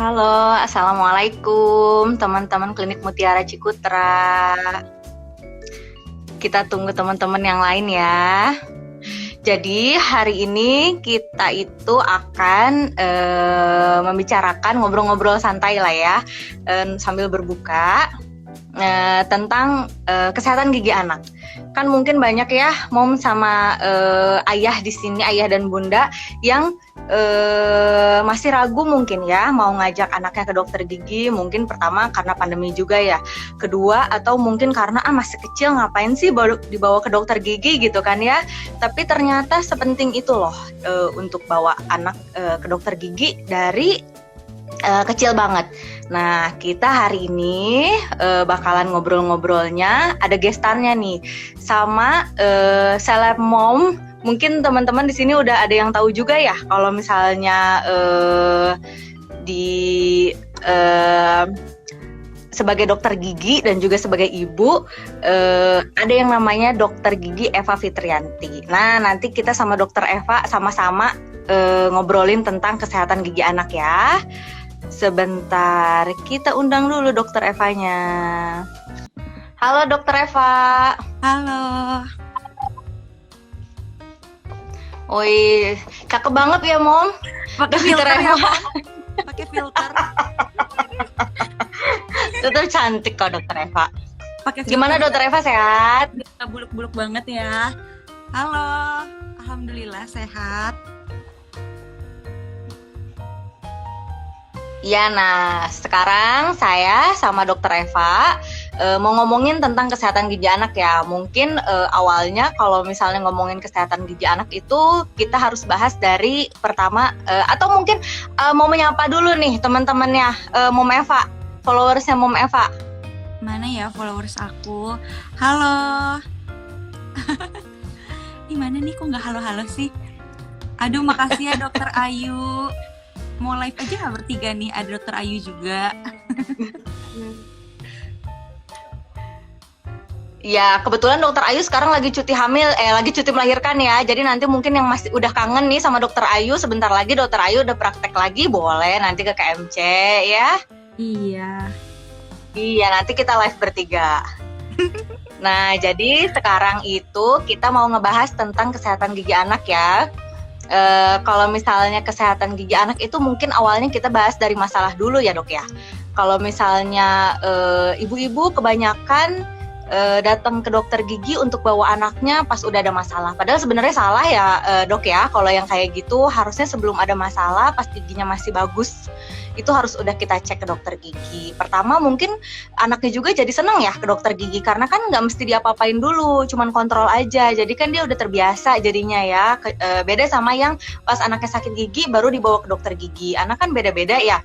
Halo, assalamualaikum teman-teman Klinik Mutiara Cikutra. Kita tunggu teman-teman yang lain ya. Jadi hari ini kita itu akan membicarakan ngobrol-ngobrol santai lah ya, sambil berbuka tentang kesehatan gigi anak. Kan mungkin banyak ya mom sama ayah di sini, ayah dan bunda yang masih ragu mungkin ya mau ngajak anaknya ke dokter gigi. Mungkin pertama karena pandemi juga ya, kedua atau mungkin karena masih kecil ngapain sih dibawa ke dokter gigi gitu kan ya. Tapi ternyata sepenting itu loh untuk bawa anak ke dokter gigi dari kecil banget. Nah, kita hari ini bakalan ngobrol-ngobrolnya, ada gestannya nih sama seleb mom. Mungkin teman-teman di sini udah ada yang tahu juga ya kalau misalnya sebagai dokter gigi dan juga sebagai ibu ada yang namanya dokter gigi Eva Fitrianti. Nah, nanti kita sama dokter Eva sama-sama ngobrolin tentang kesehatan gigi anak ya. Sebentar, kita undang dulu dokter Evanya. Halo dokter Eva. Halo. Woi, cakep banget ya mom. Pakai filter ya, Mom? Pakai filter. Tetap cantik kok dokter Eva. Pakai filter. Gimana dokter Eva, sehat? Buluk-buluk banget ya. Halo. Alhamdulillah sehat. Ya, nah sekarang saya sama dokter Eva mau ngomongin tentang kesehatan gigi anak ya. Mungkin awalnya kalau misalnya ngomongin kesehatan gigi anak itu kita harus bahas dari pertama atau mungkin mau menyapa dulu nih teman-temannya Mom Eva, followersnya Mom Eva. Mana ya followers aku? Halo. Gimana nih kok nggak halo-halo sih? Aduh, makasih ya dokter Ayu. Mau live aja nggak bertiga nih? Ada dokter Ayu juga. Ya, kebetulan dokter Ayu sekarang lagi cuti hamil, lagi cuti melahirkan ya. Jadi nanti mungkin yang masih udah kangen nih sama dokter Ayu, sebentar lagi dokter Ayu udah praktek lagi, boleh nanti ke KMC ya. Iya. Iya, nanti kita live bertiga. Nah, jadi sekarang itu kita mau ngebahas tentang kesehatan gigi anak ya. Kalau misalnya kesehatan gigi anak itu mungkin awalnya kita bahas dari masalah dulu ya dok ya. Kalau misalnya ibu-ibu kebanyakan datang ke dokter gigi untuk bawa anaknya pas udah ada masalah. Padahal sebenarnya salah ya dok ya. Kalau yang kayak gitu harusnya sebelum ada masalah pas giginya masih bagus itu harus udah kita cek ke dokter gigi. Pertama mungkin anaknya juga jadi seneng ya ke dokter gigi karena kan nggak mesti diapa-apain dulu, cuman kontrol aja. Jadi kan dia udah terbiasa jadinya ya. Beda sama yang pas anaknya sakit gigi baru dibawa ke dokter gigi. Anak kan beda-beda ya.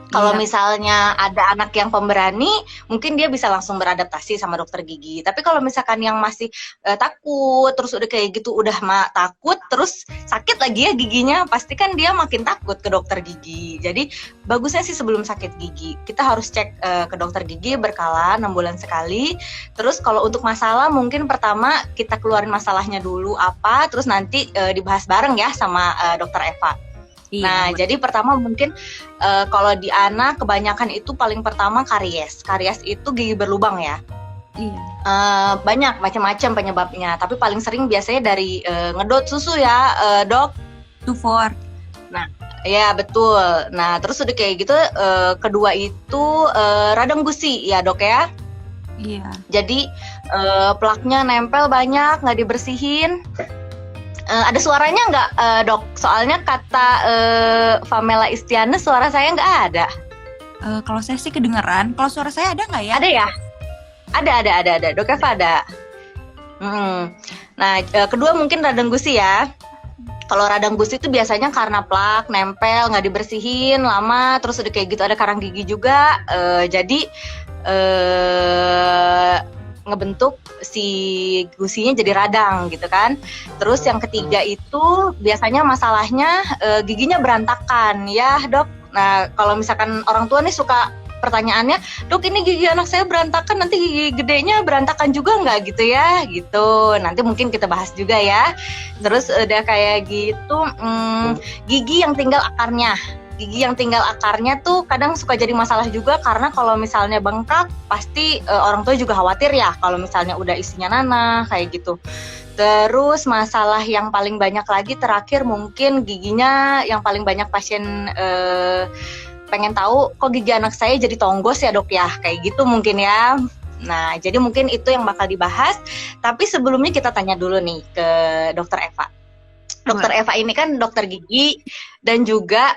Kalau misalnya ada anak yang pemberani, mungkin dia bisa langsung beradaptasi sama dokter gigi. Tapi kalau misalkan yang masih takut, terus udah kayak gitu, udah takut, terus sakit lagi ya giginya, pasti kan dia makin takut ke dokter gigi. Jadi bagusnya sih sebelum sakit gigi, kita harus cek ke dokter gigi berkala 6 bulan sekali. Terus kalau untuk masalah, mungkin pertama kita keluarin masalahnya dulu apa, terus nanti dibahas bareng ya sama dokter Eva. Iya, nah, jadi pertama mungkin kalau di anak kebanyakan itu paling pertama karies. Karies itu gigi berlubang ya. Iya. Banyak macam-macam penyebabnya. Tapi paling sering biasanya dari ngedot susu ya, dok. 2-4. Nah, ya betul. Nah, terus udah kayak gitu, kedua itu radang gusi ya dok ya. Iya. Jadi plaknya nempel banyak, nggak dibersihin. Ada suaranya nggak dok? Soalnya kata Famela Istiana suara saya nggak ada. Kalau saya sih kedengeran. Kalau suara saya ada nggak ya? Ada ya? Ada. Dok Eva ada. Nah, kedua mungkin radang gusi ya. Kalau radang gusi itu biasanya karena plak nempel nggak dibersihin lama, terus udah kayak gitu ada karang gigi juga. Jadi ngebentuk si gusinya jadi radang gitu kan. Terus yang ketiga itu biasanya masalahnya giginya berantakan ya dok. Nah kalau misalkan orang tua nih suka pertanyaannya, dok ini gigi anak saya berantakan, nanti gigi gedenya berantakan juga nggak gitu ya gitu. Nanti mungkin kita bahas juga ya. Terus udah kayak gitu gigi yang tinggal akarnya. gigi yang tinggal akarnya tuh kadang suka jadi masalah juga, karena kalau misalnya bengkak pasti orang tua juga khawatir ya kalau misalnya udah isinya nanah kayak gitu. Terus masalah yang paling banyak lagi terakhir mungkin giginya yang paling banyak pasien pengen tahu, kok gigi anak saya jadi tonggos ya dok ya, kayak gitu mungkin ya. Nah, jadi mungkin itu yang bakal dibahas. Tapi sebelumnya kita tanya dulu nih ke Dokter Eva. Dokter Eva ini kan dokter gigi dan juga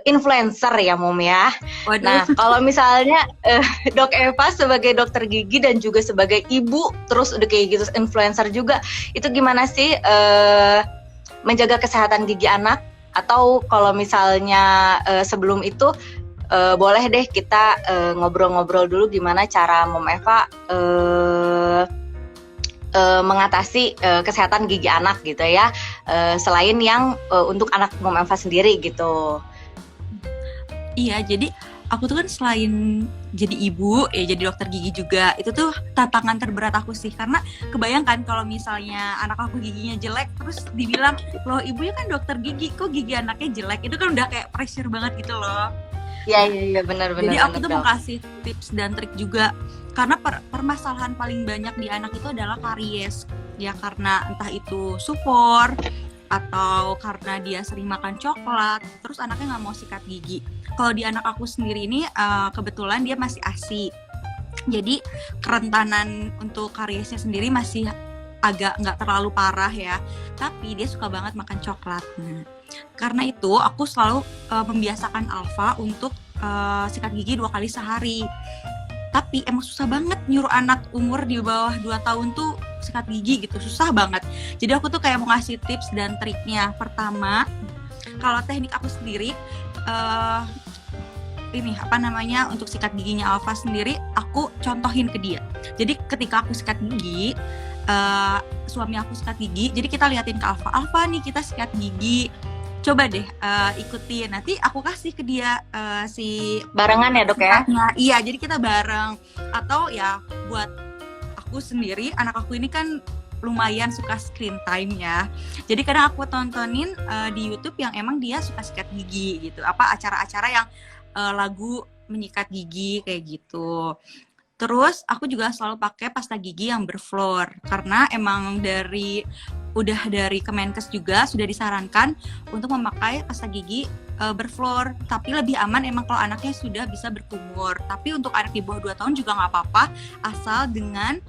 influencer ya Mom ya. Waduh. Nah, kalau misalnya Dok Eva sebagai dokter gigi dan juga sebagai ibu, terus udah kayak gitu influencer juga, itu gimana sih menjaga kesehatan gigi anak? Atau kalau misalnya sebelum itu boleh deh kita ngobrol-ngobrol dulu gimana cara Mom Eva mengatasi kesehatan gigi anak gitu ya, selain yang untuk anak Mom Eva sendiri gitu. Iya, jadi aku tuh kan selain jadi ibu, ya jadi dokter gigi juga, itu tuh tantangan terberat aku sih. Karena kebayangkan kalau misalnya anak aku giginya jelek, terus dibilang, loh ibunya kan dokter gigi, kok gigi anaknya jelek? Itu kan udah kayak pressure banget gitu loh. Iya benar. Jadi aku tuh mau kasih tips dan trik juga. Karena permasalahan paling banyak di anak itu adalah karies. Ya karena entah itu supor, atau karena dia sering makan coklat, terus anaknya nggak mau sikat gigi. Kalau di anak aku sendiri ini kebetulan dia masih ASI, jadi kerentanan untuk kariesnya sendiri masih agak nggak terlalu parah ya, tapi dia suka banget makan coklat. Karena itu aku selalu membiasakan Alfa untuk sikat gigi 2 kali sehari. Tapi emang susah banget nyuruh anak umur di bawah 2 tahun tuh sikat gigi gitu, susah banget. Jadi aku tuh kayak mau ngasih tips dan triknya. Pertama, kalau teknik aku sendiri, untuk sikat giginya Alfa sendiri, aku contohin ke dia. Jadi ketika aku sikat gigi, suami aku sikat gigi, jadi kita liatin ke Alfa nih kita sikat gigi. Coba deh ikutin, nanti aku kasih ke dia si barengan ya dok ya? Iya, jadi kita bareng. Atau ya buat aku sendiri, anak aku ini kan lumayan suka screen time ya. Jadi kadang aku tontonin di YouTube yang emang dia suka sikat gigi gitu. Acara-acara yang lagu menyikat gigi kayak gitu. Terus aku juga selalu pakai pasta gigi yang berfluor karena emang dari Kemenkes juga sudah disarankan untuk memakai pasta gigi berfluor, tapi lebih aman emang kalau anaknya sudah bisa berkumur. Tapi untuk anak di bawah 2 tahun juga nggak apa-apa, asal dengan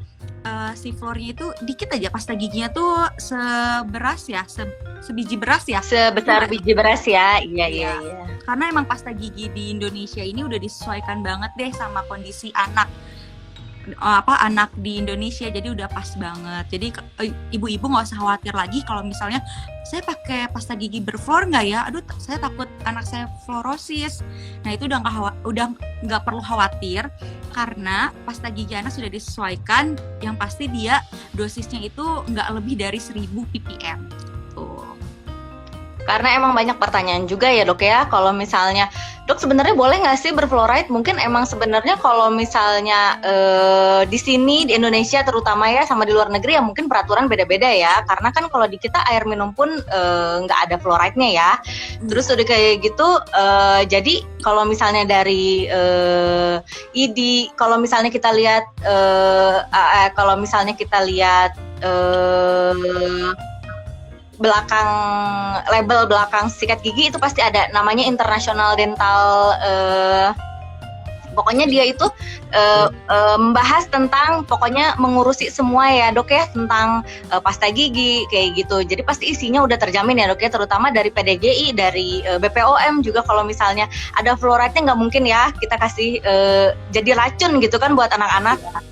si fluornya itu dikit aja, pasta giginya tuh sebiji beras ya. Sebesar biji beras ya, iya. Karena emang pasta gigi di Indonesia ini udah disesuaikan banget deh sama kondisi anak di Indonesia, jadi udah pas banget. Jadi ibu-ibu nggak usah khawatir lagi kalau misalnya saya pakai pasta gigi berfluor nggak ya, aduh saya takut anak saya fluorosis. Nah itu udah nggak perlu khawatir karena pasta gigi anak sudah disesuaikan, yang pasti dia dosisnya itu nggak lebih dari 1000 ppm tuh. Karena emang banyak pertanyaan juga ya dok ya, kalau misalnya dok sebenarnya boleh nggak sih berfluoride? Mungkin emang sebenarnya kalau misalnya di sini di Indonesia terutama ya, sama di luar negeri ya mungkin peraturan beda-beda ya. Karena kan kalau di kita air minum pun nggak ada fluoride-nya ya. Terus udah kayak gitu, jadi kalau misalnya dari ID, kalau misalnya kita lihat label belakang sikat gigi itu pasti ada namanya International Dental, pokoknya dia itu membahas tentang pokoknya mengurusi semua ya dok ya, tentang pasta gigi kayak gitu. Jadi pasti isinya udah terjamin ya dok ya, terutama dari PDGI, dari BPOM juga. Kalau misalnya ada fluoride-nya nggak mungkin ya kita kasih jadi racun gitu kan buat anak-anak.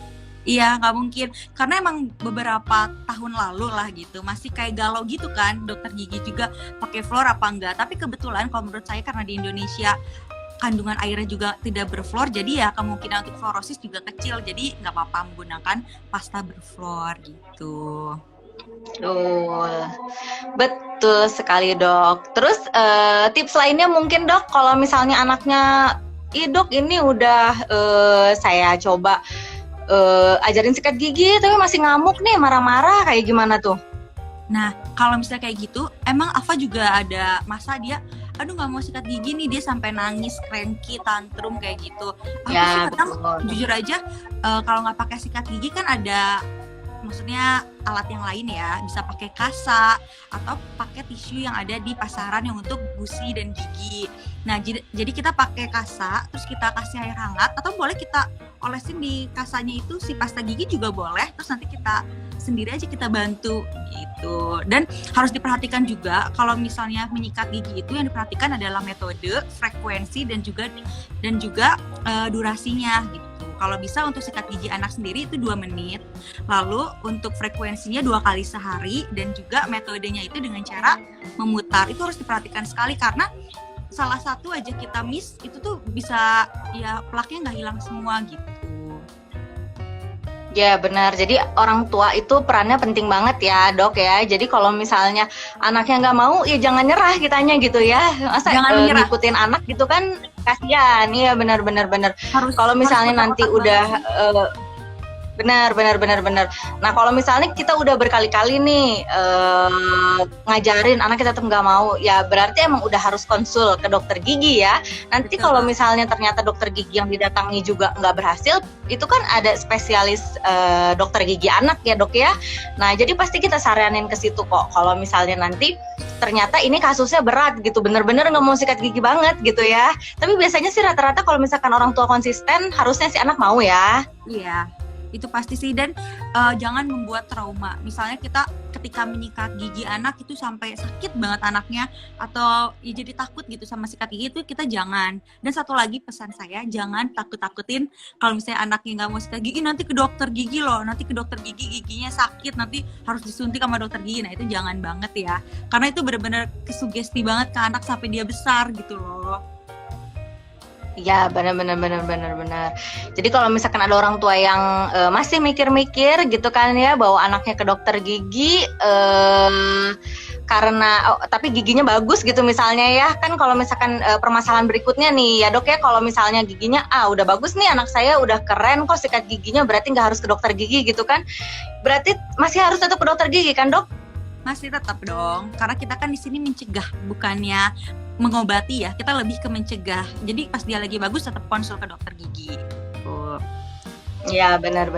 Iya, nggak mungkin. Karena emang beberapa tahun lalu lah gitu, masih kayak galau gitu kan, dokter gigi juga pakai fluor apa enggak. Tapi kebetulan kalau menurut saya karena di Indonesia kandungan airnya juga tidak berfluor, jadi ya kemungkinan untuk fluorosis juga kecil. Jadi nggak apa-apa menggunakan pasta berfluor gitu. Betul sekali dok. Terus tips lainnya mungkin dok, kalau misalnya anaknya, dok ini udah saya coba ajarin sikat gigi tapi masih ngamuk nih, marah-marah, kayak gimana tuh? Nah, kalau misalnya kayak gitu, emang Alfa juga ada masa dia aduh nggak mau sikat gigi nih, dia sampai nangis, cranky, tantrum kayak gitu. Aku sih Ya, kadang betul. jujur aja kalau nggak pakai sikat gigi kan ada, maksudnya alat yang lain ya, bisa pakai kasa atau pakai tisu yang ada di pasaran yang untuk gusi dan gigi. Nah, jadi kita pakai kasa, terus kita kasih air hangat, atau boleh kita olesin di kasanya itu si pasta gigi juga boleh, terus nanti kita sendiri aja kita bantu gitu. Dan harus diperhatikan juga kalau misalnya menyikat gigi itu yang diperhatikan adalah metode, frekuensi dan juga durasinya gitu. Kalau bisa untuk sikat gigi anak sendiri itu 2 menit. Lalu untuk frekuensinya 2 kali sehari, dan juga metodenya itu dengan cara memutar. Itu harus diperhatikan sekali karena salah satu aja kita miss itu tuh bisa ya plaknya nggak hilang semua gitu. Ya benar, jadi orang tua itu perannya penting banget ya dok ya. Jadi kalau misalnya anaknya nggak mau, ya jangan nyerah kitanya gitu ya. Masa Jangan menyerah. ngikutin anak gitu kan kasihan. Iya benar. Kalau misalnya nanti udah benar. Nah kalau misalnya kita udah berkali-kali nih ngajarin anak kita tetap nggak mau, ya berarti emang udah harus konsul ke dokter gigi ya. Nanti Betul. kalau misalnya ternyata dokter gigi yang didatangi juga nggak berhasil, itu kan ada spesialis dokter gigi anak ya dok ya. Nah jadi pasti kita saranin ke situ kok. Kalau misalnya nanti ternyata ini kasusnya berat gitu, bener-bener nggak mau sikat gigi banget gitu ya. Tapi biasanya sih rata-rata kalau misalkan orang tua konsisten, harusnya si anak mau ya. Iya, itu pasti sih. Dan jangan membuat trauma. Misalnya kita ketika menyikat gigi anak itu sampai sakit banget anaknya, atau ya jadi takut gitu sama sikat gigi, itu kita jangan. Dan satu lagi pesan saya, jangan takut-takutin kalau misalnya anaknya nggak mau sikat gigi, nanti ke dokter gigi loh, nanti ke dokter gigi giginya sakit, nanti harus disuntik sama dokter gigi. Nah itu jangan banget ya, karena itu benar-benar kesugesti banget ke anak sampai dia besar gitu loh. Iya benar. Jadi kalau misalkan ada orang tua yang masih mikir-mikir gitu kan ya, bawa anaknya ke dokter gigi karena tapi giginya bagus gitu misalnya ya kan. Kalau misalkan permasalahan berikutnya nih ya dok ya, kalau misalnya giginya udah bagus nih anak saya, udah keren kok sikat giginya, berarti nggak harus ke dokter gigi gitu kan. Berarti masih harus tetap ke dokter gigi kan dok? Masih tetap dong, karena kita kan di sini mencegah, bukannya mengobati ya. Kita lebih ke mencegah. Jadi pas dia lagi bagus tetap konsul ke dokter gigi. Ya benar.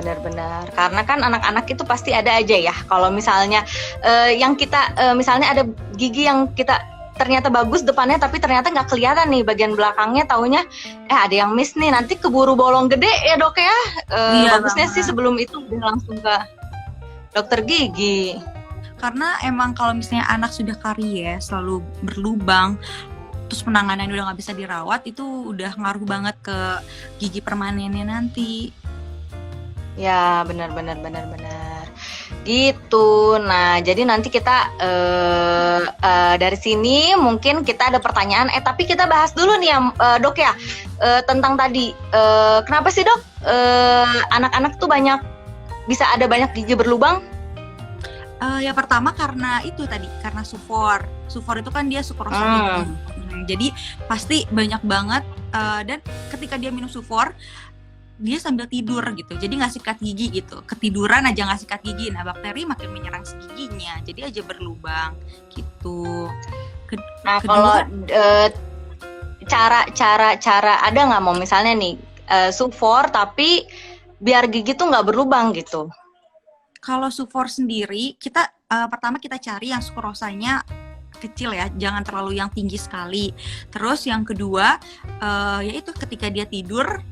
Karena kan anak-anak itu pasti ada aja ya. Kalau misalnya yang kita misalnya ada gigi yang kita ternyata bagus depannya, tapi ternyata nggak kelihatan nih bagian belakangnya, taunya ada yang miss nih, nanti keburu bolong gede ya dok ya. Bagusnya sih sebelum itu udah langsung ke dokter gigi. Karena emang kalau misalnya anak sudah karies, selalu berlubang, terus penanganannya udah nggak bisa dirawat, itu udah ngaruh banget ke gigi permanennya nanti. Ya benar. Gitu. Nah jadi nanti kita dari sini mungkin kita ada pertanyaan. Tapi kita bahas dulu nih ya dok ya, tentang tadi kenapa sih dok anak-anak tuh bisa ada banyak gigi berlubang? Yang pertama karena itu tadi, karena sufor itu kan dia sukrosa gigi. Jadi pasti banyak banget, dan ketika dia minum sufor, dia sambil tidur gitu, jadi nggak sikat gigi gitu, ketiduran aja nggak sikat gigi, nah bakteri makin menyerang si giginya, jadi aja berlubang gitu. Nah kalau cara ada nggak mau misalnya nih sufor tapi biar gigi tuh nggak berlubang gitu? Kalau sufor sendiri, kita pertama kita cari yang sukrosanya kecil ya, jangan terlalu yang tinggi sekali. Terus yang kedua, yaitu ketika dia tidur,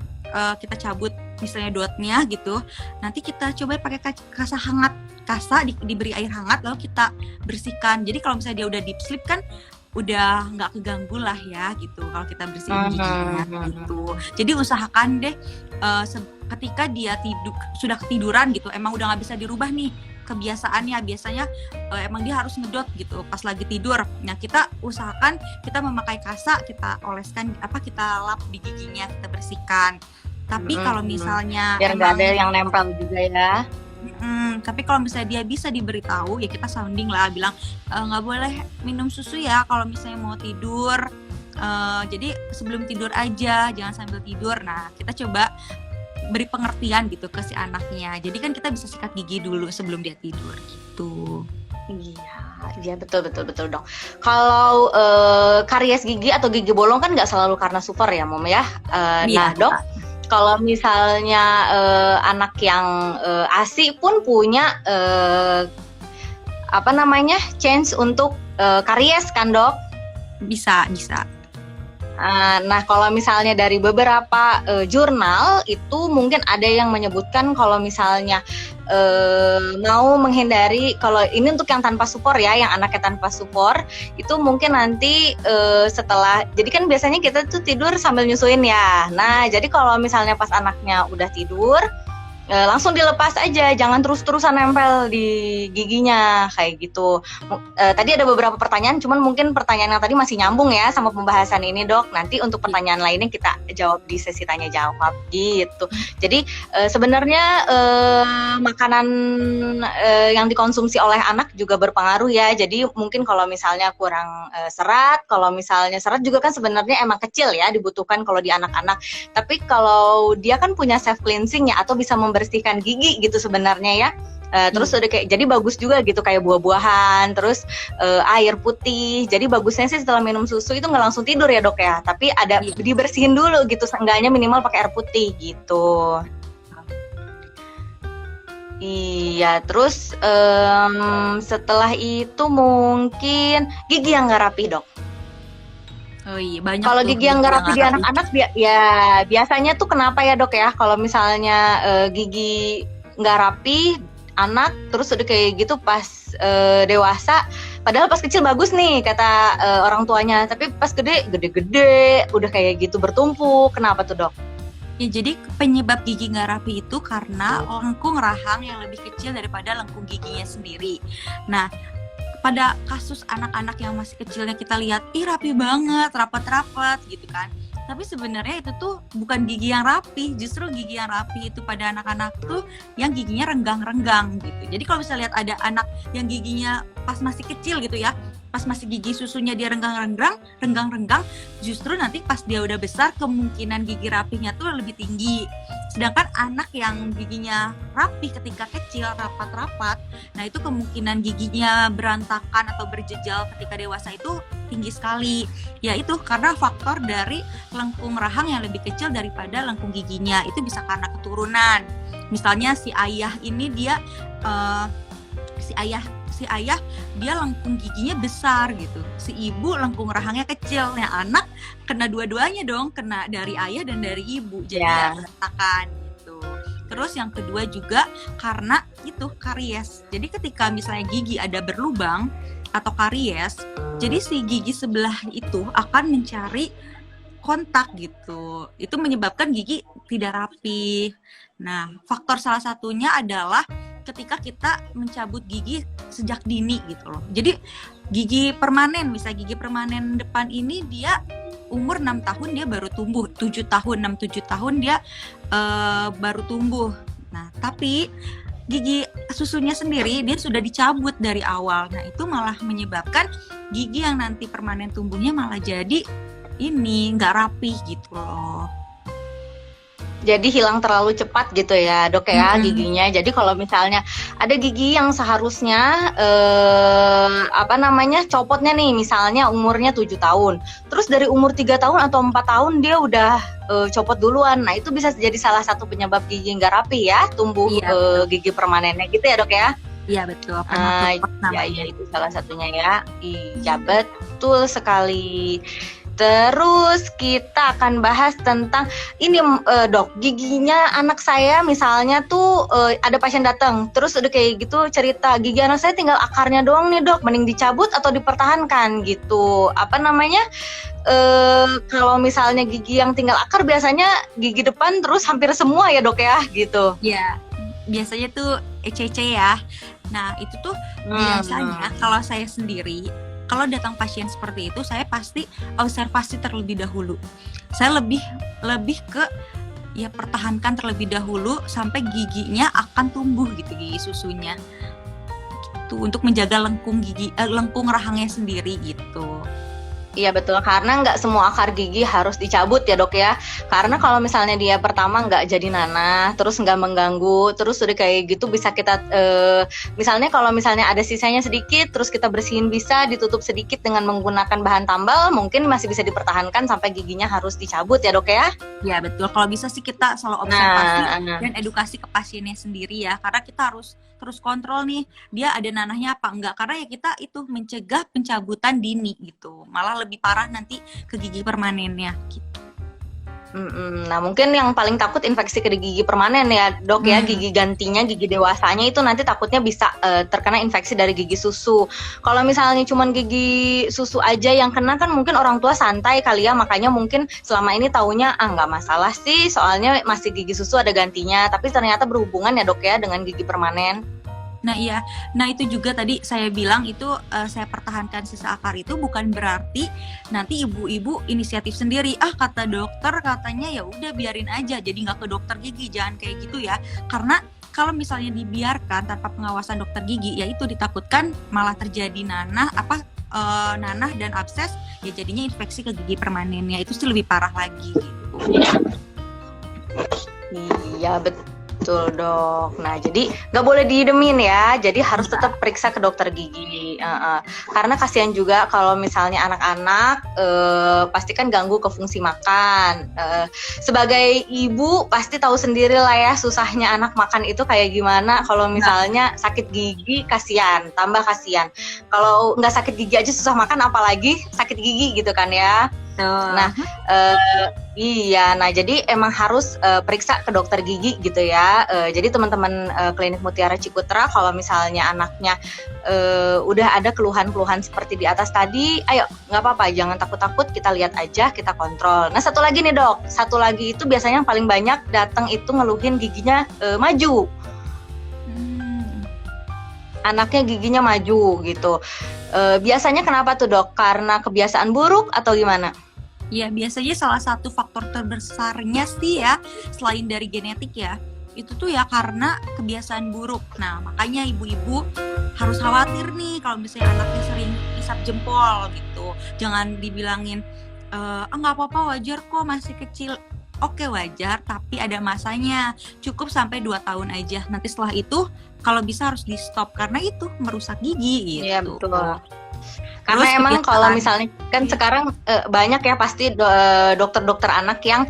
kita cabut misalnya dotnya gitu. Nanti kita coba pakai kasa hangat, diberi air hangat, lalu kita bersihkan. Jadi kalau misalnya dia udah deep sleep kan, udah nggak keganggu lah ya gitu. Kalau kita bersihin giginya gitu. Jadi usahakan deh ketika dia sudah ketiduran gitu, emang udah nggak bisa dirubah nih kebiasaannya, biasanya emang dia harus ngedot gitu pas lagi tidur. Nah kita usahakan kita memakai kasa, kita oleskan kita lap di giginya, kita bersihkan. Tapi kalau misalnya biar nggak ada yang nempel juga ya. Tapi kalau misalnya dia bisa diberitahu, ya kita sounding lah, bilang nggak boleh minum susu ya kalau misalnya mau tidur. Jadi sebelum tidur aja, jangan sambil tidur. Nah kita coba beri pengertian gitu ke si anaknya. Jadi kan kita bisa sikat gigi dulu sebelum dia tidur gitu. Iya, iya betul betul betul dok. Kalau karies gigi atau gigi bolong kan nggak selalu karena super ya, Mom ya. Nah Iya, dok, kalau misalnya anak yang ASI pun punya apa namanya chance untuk karies kan dok? bisa. Nah, kalau misalnya dari beberapa jurnal itu mungkin ada yang menyebutkan kalau misalnya mau menghindari, kalau ini untuk yang tanpa supor ya, yang anaknya tanpa supor, itu mungkin nanti setelah, jadi kan biasanya kita tuh tidur sambil nyusuin ya. Nah, jadi kalau misalnya pas anaknya udah tidur, langsung dilepas aja, jangan terus-terusan nempel di giginya kayak gitu. Tadi ada beberapa pertanyaan, cuman mungkin pertanyaan yang tadi masih nyambung ya sama pembahasan ini dok. Nanti untuk pertanyaan lainnya kita jawab di sesi tanya jawab gitu. Jadi sebenarnya makanan yang dikonsumsi oleh anak juga berpengaruh ya. Jadi mungkin kalau misalnya kurang serat, kalau misalnya serat juga kan sebenarnya emang kecil ya dibutuhkan kalau di anak-anak. Tapi kalau dia kan punya self cleansing ya, atau bisa membersihkan gigi gitu sebenarnya ya. Terus udah kayak jadi bagus juga gitu, kayak buah-buahan, terus air putih. Jadi bagusnya sih setelah minum susu itu nggak langsung tidur ya dok ya, tapi ada dibersihin dulu gitu, seenggaknya minimal pakai air putih gitu. Iya, terus setelah itu mungkin gigi yang nggak rapi dok. Oh iya, banyak. Kalau gigi yang nggak rapi di anak-anak ya biasanya tuh kenapa ya dok ya? Kalau misalnya gigi nggak rapi anak, terus udah kayak gitu pas dewasa, padahal pas kecil bagus nih kata orang tuanya, tapi pas gede-gede udah kayak gitu bertumpuk. Kenapa tuh dok? Ya, jadi penyebab gigi nggak rapi itu karena lengkung rahang yang lebih kecil daripada lengkung giginya sendiri. Nah, pada kasus anak-anak yang masih kecilnya kita lihat, rapi banget, rapat-rapat gitu kan. Tapi sebenarnya itu tuh bukan gigi yang rapi, justru gigi yang rapi itu pada anak-anak tuh yang giginya renggang-renggang gitu. Jadi kalau bisa lihat ada anak yang giginya pas masih kecil gitu ya, pas masih gigi susunya dia renggang-renggang, justru nanti pas dia udah besar kemungkinan gigi rapinya tuh lebih tinggi. Sedangkan anak yang giginya rapi ketika kecil, rapat-rapat, nah itu kemungkinan giginya berantakan atau berjejal ketika dewasa itu tinggi sekali. Ya itu karena faktor dari lengkung rahang yang lebih kecil daripada lengkung giginya. Itu bisa karena keturunan. Misalnya si ayah ini dia si ayah dia lengkung giginya besar gitu, si ibu lengkung rahangnya kecil. Nah anak kena dua-duanya dong, kena dari ayah dan dari ibu, jadi berantakan gitu. Terus yang kedua juga karena itu karies. Jadi ketika misalnya gigi ada berlubang atau karies, jadi si gigi sebelah itu akan mencari kontak gitu. Itu menyebabkan gigi tidak rapi. Nah, faktor salah satunya adalah ketika kita mencabut gigi sejak dini gitu loh. Jadi gigi permanen, misalnya gigi permanen depan ini dia umur 6 tahun dia baru tumbuh, 7 tahun, 6-7 tahun dia baru tumbuh. Nah, tapi gigi susunya sendiri dia sudah dicabut dari awal. Nah, itu malah menyebabkan gigi yang nanti permanen tumbuhnya malah jadi ini nggak rapih gitu loh. Jadi hilang terlalu cepat gitu ya dok ya giginya. Jadi kalau misalnya ada gigi yang seharusnya copotnya nih misalnya umurnya 7 tahun, terus dari umur 3 tahun atau 4 tahun dia udah copot duluan. Nah itu bisa jadi salah satu penyebab gigi nggak rapi ya, tumbuh gigi permanennya gitu ya dok ya. Iya betul. Iya itu salah satunya ya. Iya betul sekali. Terus kita akan bahas tentang ini dok, giginya anak saya misalnya tuh ada pasien datang, terus udah kayak gitu cerita gigi anak saya tinggal akarnya doang nih dok, mending dicabut atau dipertahankan gitu. Kalau misalnya gigi yang tinggal akar biasanya gigi depan terus hampir semua ya dok ya gitu. Iya, biasanya tuh ECC ya. Nah itu tuh biasanya kalau saya sendiri, kalau datang pasien seperti itu, saya pasti observasi terlebih dahulu. Saya lebih ke ya pertahankan terlebih dahulu sampai giginya akan tumbuh gitu, gigi susunya. Gitu, untuk menjaga lengkung rahangnya sendiri gitu. Iya betul, karena nggak semua akar gigi harus dicabut ya dok ya. Karena kalau misalnya dia pertama nggak jadi nanah, terus nggak mengganggu, terus udah kayak gitu bisa kita, misalnya kalau misalnya ada sisanya sedikit, terus kita bersihin bisa, ditutup sedikit dengan menggunakan bahan tambal, mungkin masih bisa dipertahankan sampai giginya harus dicabut ya dok ya. Ya betul, kalau bisa sih kita selalu observasi dan edukasi ke pasiennya sendiri ya, karena kita harus terus kontrol nih, dia ada nanahnya apa enggak, karena ya kita itu mencegah pencabutan dini gitu, malah lebih parah nanti ke gigi permanennya gitu. Nah mungkin yang paling takut infeksi ke gigi permanen ya dok ya, gigi gantinya, gigi dewasanya itu nanti takutnya bisa terkena infeksi dari gigi susu. Kalau misalnya cuma gigi susu aja yang kena kan mungkin orang tua santai kali ya, makanya mungkin selama ini taunya nggak masalah sih, soalnya masih gigi susu ada gantinya, tapi ternyata berhubungan ya dok ya dengan gigi permanen. Nah iya, nah itu juga tadi saya bilang itu saya pertahankan sisa akar itu bukan berarti nanti ibu-ibu inisiatif sendiri, kata dokter katanya ya udah biarin aja, jadi nggak ke dokter gigi, jangan kayak gitu ya. Karena kalau misalnya dibiarkan tanpa pengawasan dokter gigi, ya itu ditakutkan malah terjadi nanah dan abses, ya jadinya infeksi ke gigi permanennya itu sih lebih parah lagi gitu. Iya betul dok. Nah jadi nggak boleh diedemin ya. Jadi harus tetap periksa ke dokter gigi. Karena kasihan juga kalau misalnya anak-anak pasti kan ganggu ke fungsi makan. Sebagai ibu pasti tahu sendiri lah ya susahnya anak makan itu kayak gimana. Kalau misalnya sakit gigi kasihan, tambah kasihan. Kalau nggak sakit gigi aja susah makan, apalagi sakit gigi gitu kan ya. Nah, iya, nah jadi emang harus periksa ke dokter gigi gitu ya. Jadi teman-teman klinik Mutiara Cikutra kalau misalnya anaknya udah ada keluhan-keluhan seperti di atas tadi, ayo nggak apa-apa, jangan takut-takut, kita lihat aja, kita kontrol. Nah satu lagi nih dok, satu lagi itu biasanya yang paling banyak datang itu ngeluhin giginya maju. Anaknya giginya maju gitu. Biasanya kenapa tuh dok? Karena kebiasaan buruk atau gimana? Ya biasanya salah satu faktor terbesarnya sih ya, selain dari genetik ya, itu tuh ya karena kebiasaan buruk. Nah makanya ibu-ibu harus khawatir nih kalau misalnya anaknya sering isap jempol gitu. Jangan dibilangin, nggak apa-apa, wajar kok, masih kecil. Oke wajar, tapi ada masanya, cukup sampai 2 tahun aja. Nanti setelah itu kalau bisa harus di stop, karena itu merusak gigi gitu. Iya betul. Karena emang kalau misalnya kan sekarang banyak ya pasti dokter-dokter anak yang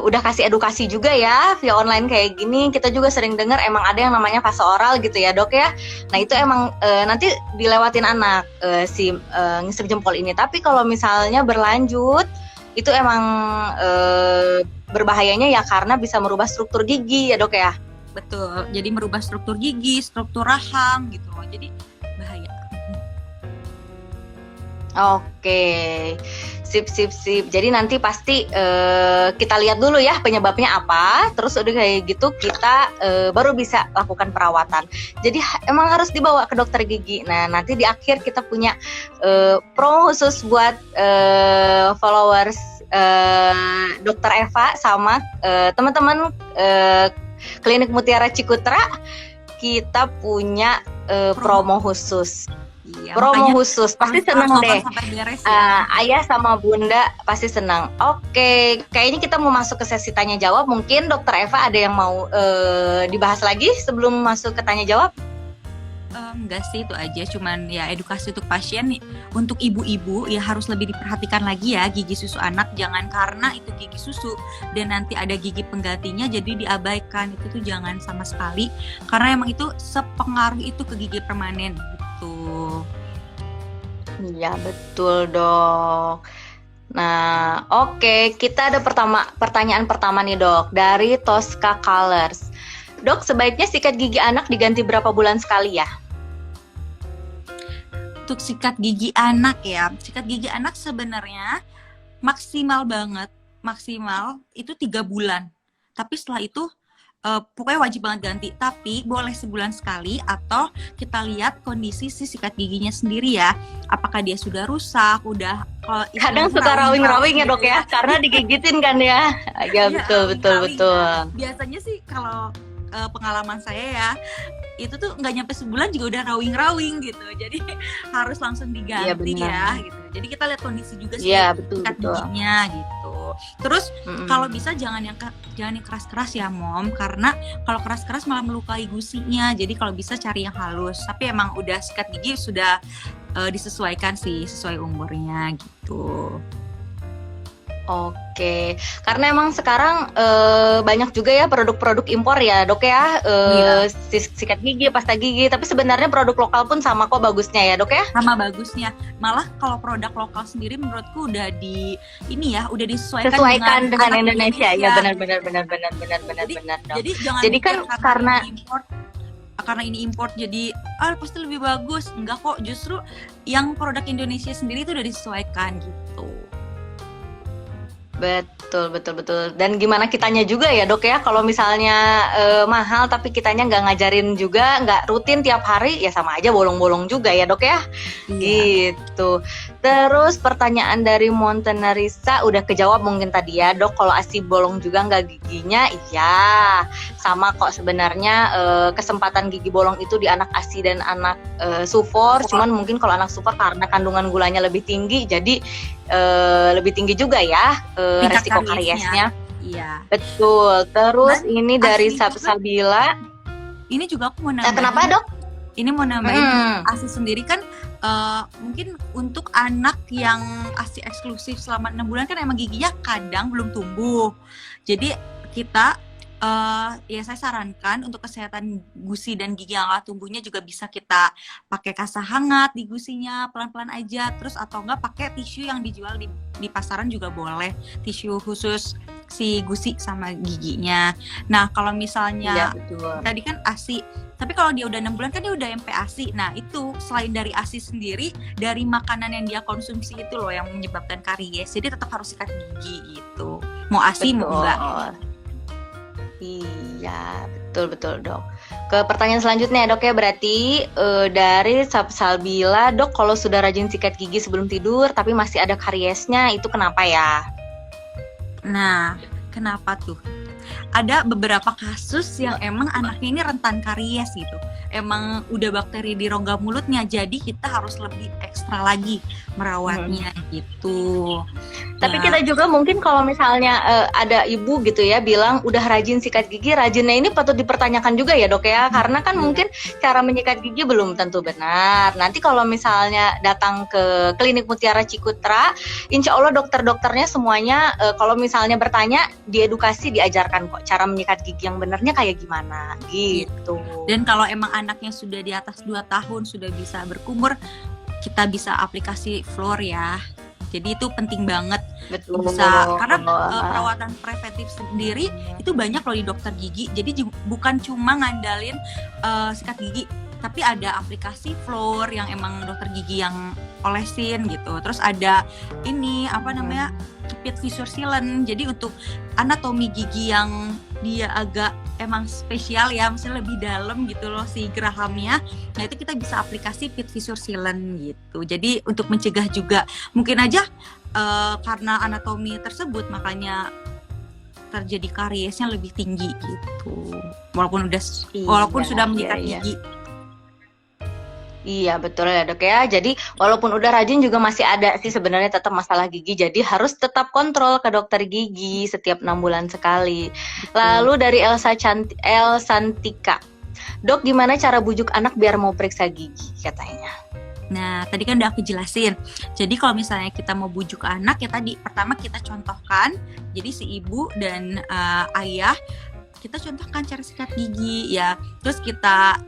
udah kasih edukasi juga ya via online kayak gini. Kita juga sering dengar emang ada yang namanya fase oral gitu ya dok ya. Nah itu emang nanti dilewatin anak si ngisep jempol ini. Tapi kalau misalnya berlanjut itu emang berbahayanya ya karena bisa merubah struktur gigi ya dok ya. Betul, jadi merubah struktur gigi, struktur rahang gitu loh, jadi bahaya. Oke, sip. Jadi nanti pasti kita lihat dulu ya penyebabnya apa, terus udah kayak gitu kita baru bisa lakukan perawatan. Jadi emang harus dibawa ke dokter gigi. Nah nanti di akhir kita punya promo khusus buat followers Dokter Eva sama teman-teman Klinik Mutiara Cikutra. Kita punya promo khusus. Iya, promo khusus pasti senang deh. Beres, ya. Ayah sama bunda pasti senang. Oke, kayaknya kita mau masuk ke sesi tanya jawab. Mungkin Dokter Eva ada yang mau dibahas lagi sebelum masuk ke tanya jawab? Enggak sih, itu aja, cuman ya edukasi untuk pasien. Untuk ibu-ibu ya harus lebih diperhatikan lagi ya gigi susu anak, jangan karena itu gigi susu dan nanti ada gigi penggantinya jadi diabaikan. Itu tuh jangan sama sekali, karena emang itu sepengaruh itu ke gigi permanen gitu. Iya betul dok. Nah oke, kita ada pertanyaan pertama nih dok dari Tosca Colors. Dok, sebaiknya sikat gigi anak diganti berapa bulan sekali ya? Untuk sikat gigi anak ya, sikat gigi anak sebenarnya maksimal itu 3 bulan. Tapi setelah itu pokoknya wajib banget ganti. Tapi boleh sebulan sekali, atau kita lihat kondisi si sikat giginya sendiri ya. Apakah dia sudah rusak, kadang suka rawing-rawing ya dok ya, karena digigitin kan ya. Ya betul. Biasanya sih kalau pengalaman saya ya, itu tuh nggak nyampe sebulan juga udah rawing-rawing gitu. Jadi harus langsung diganti ya gitu. Jadi kita lihat kondisi juga sih sikat giginya gitu. Terus kalau bisa jangan yang keras-keras ya Mom, karena kalau keras-keras malah melukai gusinya. Jadi kalau bisa cari yang halus. Tapi emang udah sikat gigi sudah disesuaikan sih sesuai umurnya gitu. Oke, karena emang sekarang banyak juga ya produk-produk impor ya Dok ya, sikat gigi, pasta gigi, tapi sebenarnya produk lokal pun sama kok bagusnya ya Dok ya? Sama bagusnya, malah kalau produk lokal sendiri menurutku udah udah disesuaikan dengan Indonesia. Ya benar. Jadi jangan kan karena ini import jadi pasti lebih bagus, enggak kok, justru yang produk Indonesia sendiri itu udah disesuaikan gitu. Betul. Dan gimana kitanya juga ya Dok ya, kalau misalnya mahal tapi kitanya nggak ngajarin juga, nggak rutin tiap hari, ya sama aja bolong-bolong juga ya Dok ya. Gitu. Terus pertanyaan dari Montenarisa udah kejawab mungkin tadi ya Dok, kalau ASI bolong juga nggak giginya, iya sama kok sebenarnya. Kesempatan gigi bolong itu di anak ASI dan anak SUFOR, cuman mungkin kalau anak SUFOR karena kandungan gulanya lebih tinggi, jadi lebih tinggi juga ya resiko kariesnya. Iya. Betul. Terus dan ini dari Sabila. Ini juga aku mau nambahin. Kenapa Dok? Ini mau nambahin ASI sendiri kan mungkin untuk anak yang ASI eksklusif selama 6 bulan kan emang giginya kadang belum tumbuh. Jadi kita saya sarankan untuk kesehatan gusi dan gigi yang akan tumbuhnya juga bisa kita pakai kasah hangat di gusinya pelan-pelan aja, terus atau enggak pakai tisu yang dijual di pasaran juga boleh, tisu khusus si gusi sama giginya. Nah kalau misalnya tadi kan ASI, tapi kalau dia udah 6 bulan kan dia udah MPASI. Nah itu selain dari ASI sendiri, dari makanan yang dia konsumsi itu loh yang menyebabkan karies, jadi tetap harus sikat gigi gitu, mau ASI mau enggak. Iya, betul Dok. Ke pertanyaan selanjutnya Dok ya, berarti dari Sabila, Dok kalau sudah rajin sikat gigi sebelum tidur tapi masih ada kariesnya, itu kenapa ya? Nah, kenapa tuh? Ada beberapa kasus yang emang anaknya ini rentan karies gitu. Emang udah bakteri di rongga mulutnya, jadi kita harus lebih ekstra lagi merawatnya gitu. Tapi kita juga mungkin kalau misalnya ada ibu gitu ya bilang udah rajin sikat gigi, rajinnya ini patut dipertanyakan juga ya Dok ya, karena kan mungkin cara menyikat gigi belum tentu benar. Nanti kalau misalnya datang ke klinik Mutiara Cikutra, insya Allah dokter-dokternya semuanya kalau misalnya bertanya, diedukasi, diajarkan kok cara menyikat gigi yang benernya kayak gimana gitu. Dan kalau emang anaknya sudah di atas 2 tahun, sudah bisa berkumur, kita bisa aplikasi Fluor ya. Jadi itu penting banget. Betul. Karena perawatan preventif sendiri itu banyak loh di dokter gigi. Jadi bukan cuma ngandalin sikat gigi, tapi ada aplikasi Fluor yang emang dokter gigi yang olesin gitu. Terus ada ini Pit Fissure Sealant. Jadi untuk anatomi gigi yang dia agak emang spesial ya, misalnya lebih dalam gitu loh si gerahamnya. Nah itu kita bisa aplikasi Pit Fissure Sealant gitu. Jadi untuk mencegah juga, mungkin aja karena anatomi tersebut makanya terjadi kariesnya lebih tinggi gitu. Walaupun sudah menyikat gigi. Iya betul ya Dok ya. Jadi walaupun udah rajin juga masih ada sih sebenarnya tetap masalah gigi. Jadi harus tetap kontrol ke dokter gigi setiap 6 bulan sekali. Lalu dari El Santika, Dok gimana cara bujuk anak biar mau periksa gigi katanya? Nah tadi kan udah aku jelasin. Jadi kalau misalnya kita mau bujuk anak ya tadi pertama kita contohkan. Jadi si ibu dan ayah kita contohkan cara sikat gigi ya. Terus kita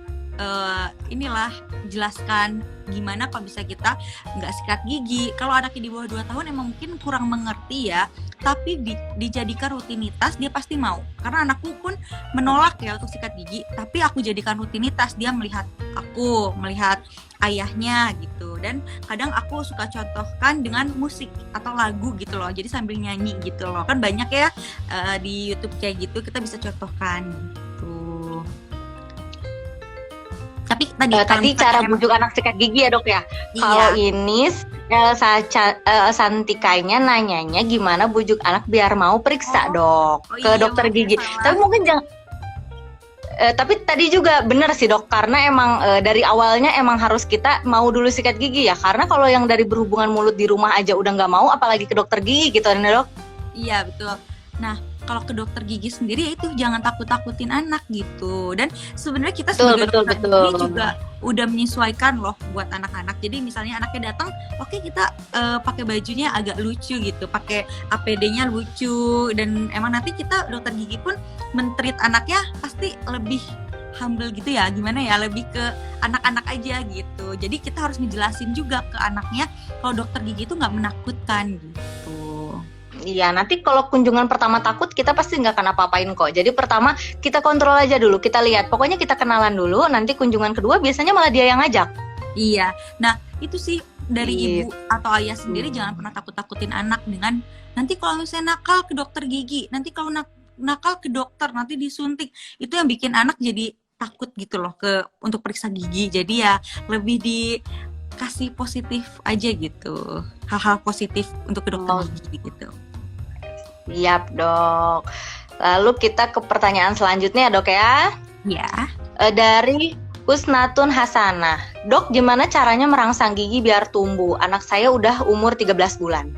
jelaskan gimana kalau bisa kita nggak sikat gigi. Kalau anaknya di bawah 2 tahun emang mungkin kurang mengerti ya, tapi dijadikan rutinitas dia pasti mau. Karena anakku pun menolak ya untuk sikat gigi, tapi aku jadikan rutinitas, dia melihat aku, melihat ayahnya gitu. Dan kadang aku suka contohkan dengan musik atau lagu gitu loh, jadi sambil nyanyi gitu loh. Kan banyak ya di YouTube kayak gitu, kita bisa contohkan gitu. Tapi cara bujuk anak sikat gigi ya Dok ya. Iya. Kalau ini Santikanya nanyanya gimana bujuk anak biar mau periksa Dok ke dokter gigi. Tapi mungkin Tapi tadi juga benar sih dok, karena emang dari awalnya emang harus kita mau dulu sikat gigi ya, karena kalau yang dari berhubungan mulut di rumah aja udah nggak mau, apalagi ke dokter gigi gitu kan dok? Iya betul. Nah kalau ke dokter gigi sendiri ya itu jangan takut-takutin anak gitu. Dan sebenarnya kita sebagai dokter gigi juga udah menyesuaikan loh buat anak-anak. Jadi misalnya anaknya datang, oke, kita pakai bajunya agak lucu gitu, pakai APD-nya lucu, dan emang nanti kita dokter gigi pun men-treat anaknya pasti lebih humble gitu ya, gimana ya, lebih ke anak-anak aja gitu. Jadi kita harus ngejelasin juga ke anaknya kalau dokter gigi itu nggak menakutkan gitu. Iya, nanti kalau kunjungan pertama takut, kita pasti nggak akan apa-apain kok. Jadi pertama kita kontrol aja dulu, kita lihat, pokoknya kita kenalan dulu, nanti kunjungan kedua biasanya malah dia yang ngajak. Iya, nah itu sih dari ibu atau ayah sendiri jangan pernah takut-takutin anak dengan nanti kalau misalnya nakal ke dokter gigi, nanti kalau nakal ke dokter, nanti disuntik. Itu yang bikin anak jadi takut gitu loh untuk periksa gigi. Jadi ya lebih dikasih positif aja gitu, hal-hal positif untuk ke dokter gigi gitu. Siap dok. Lalu kita ke pertanyaan selanjutnya ya dok ya. Ya. Dari Kusnatun Hasanah, dok gimana caranya merangsang gigi biar tumbuh? Anak saya udah umur 13 bulan.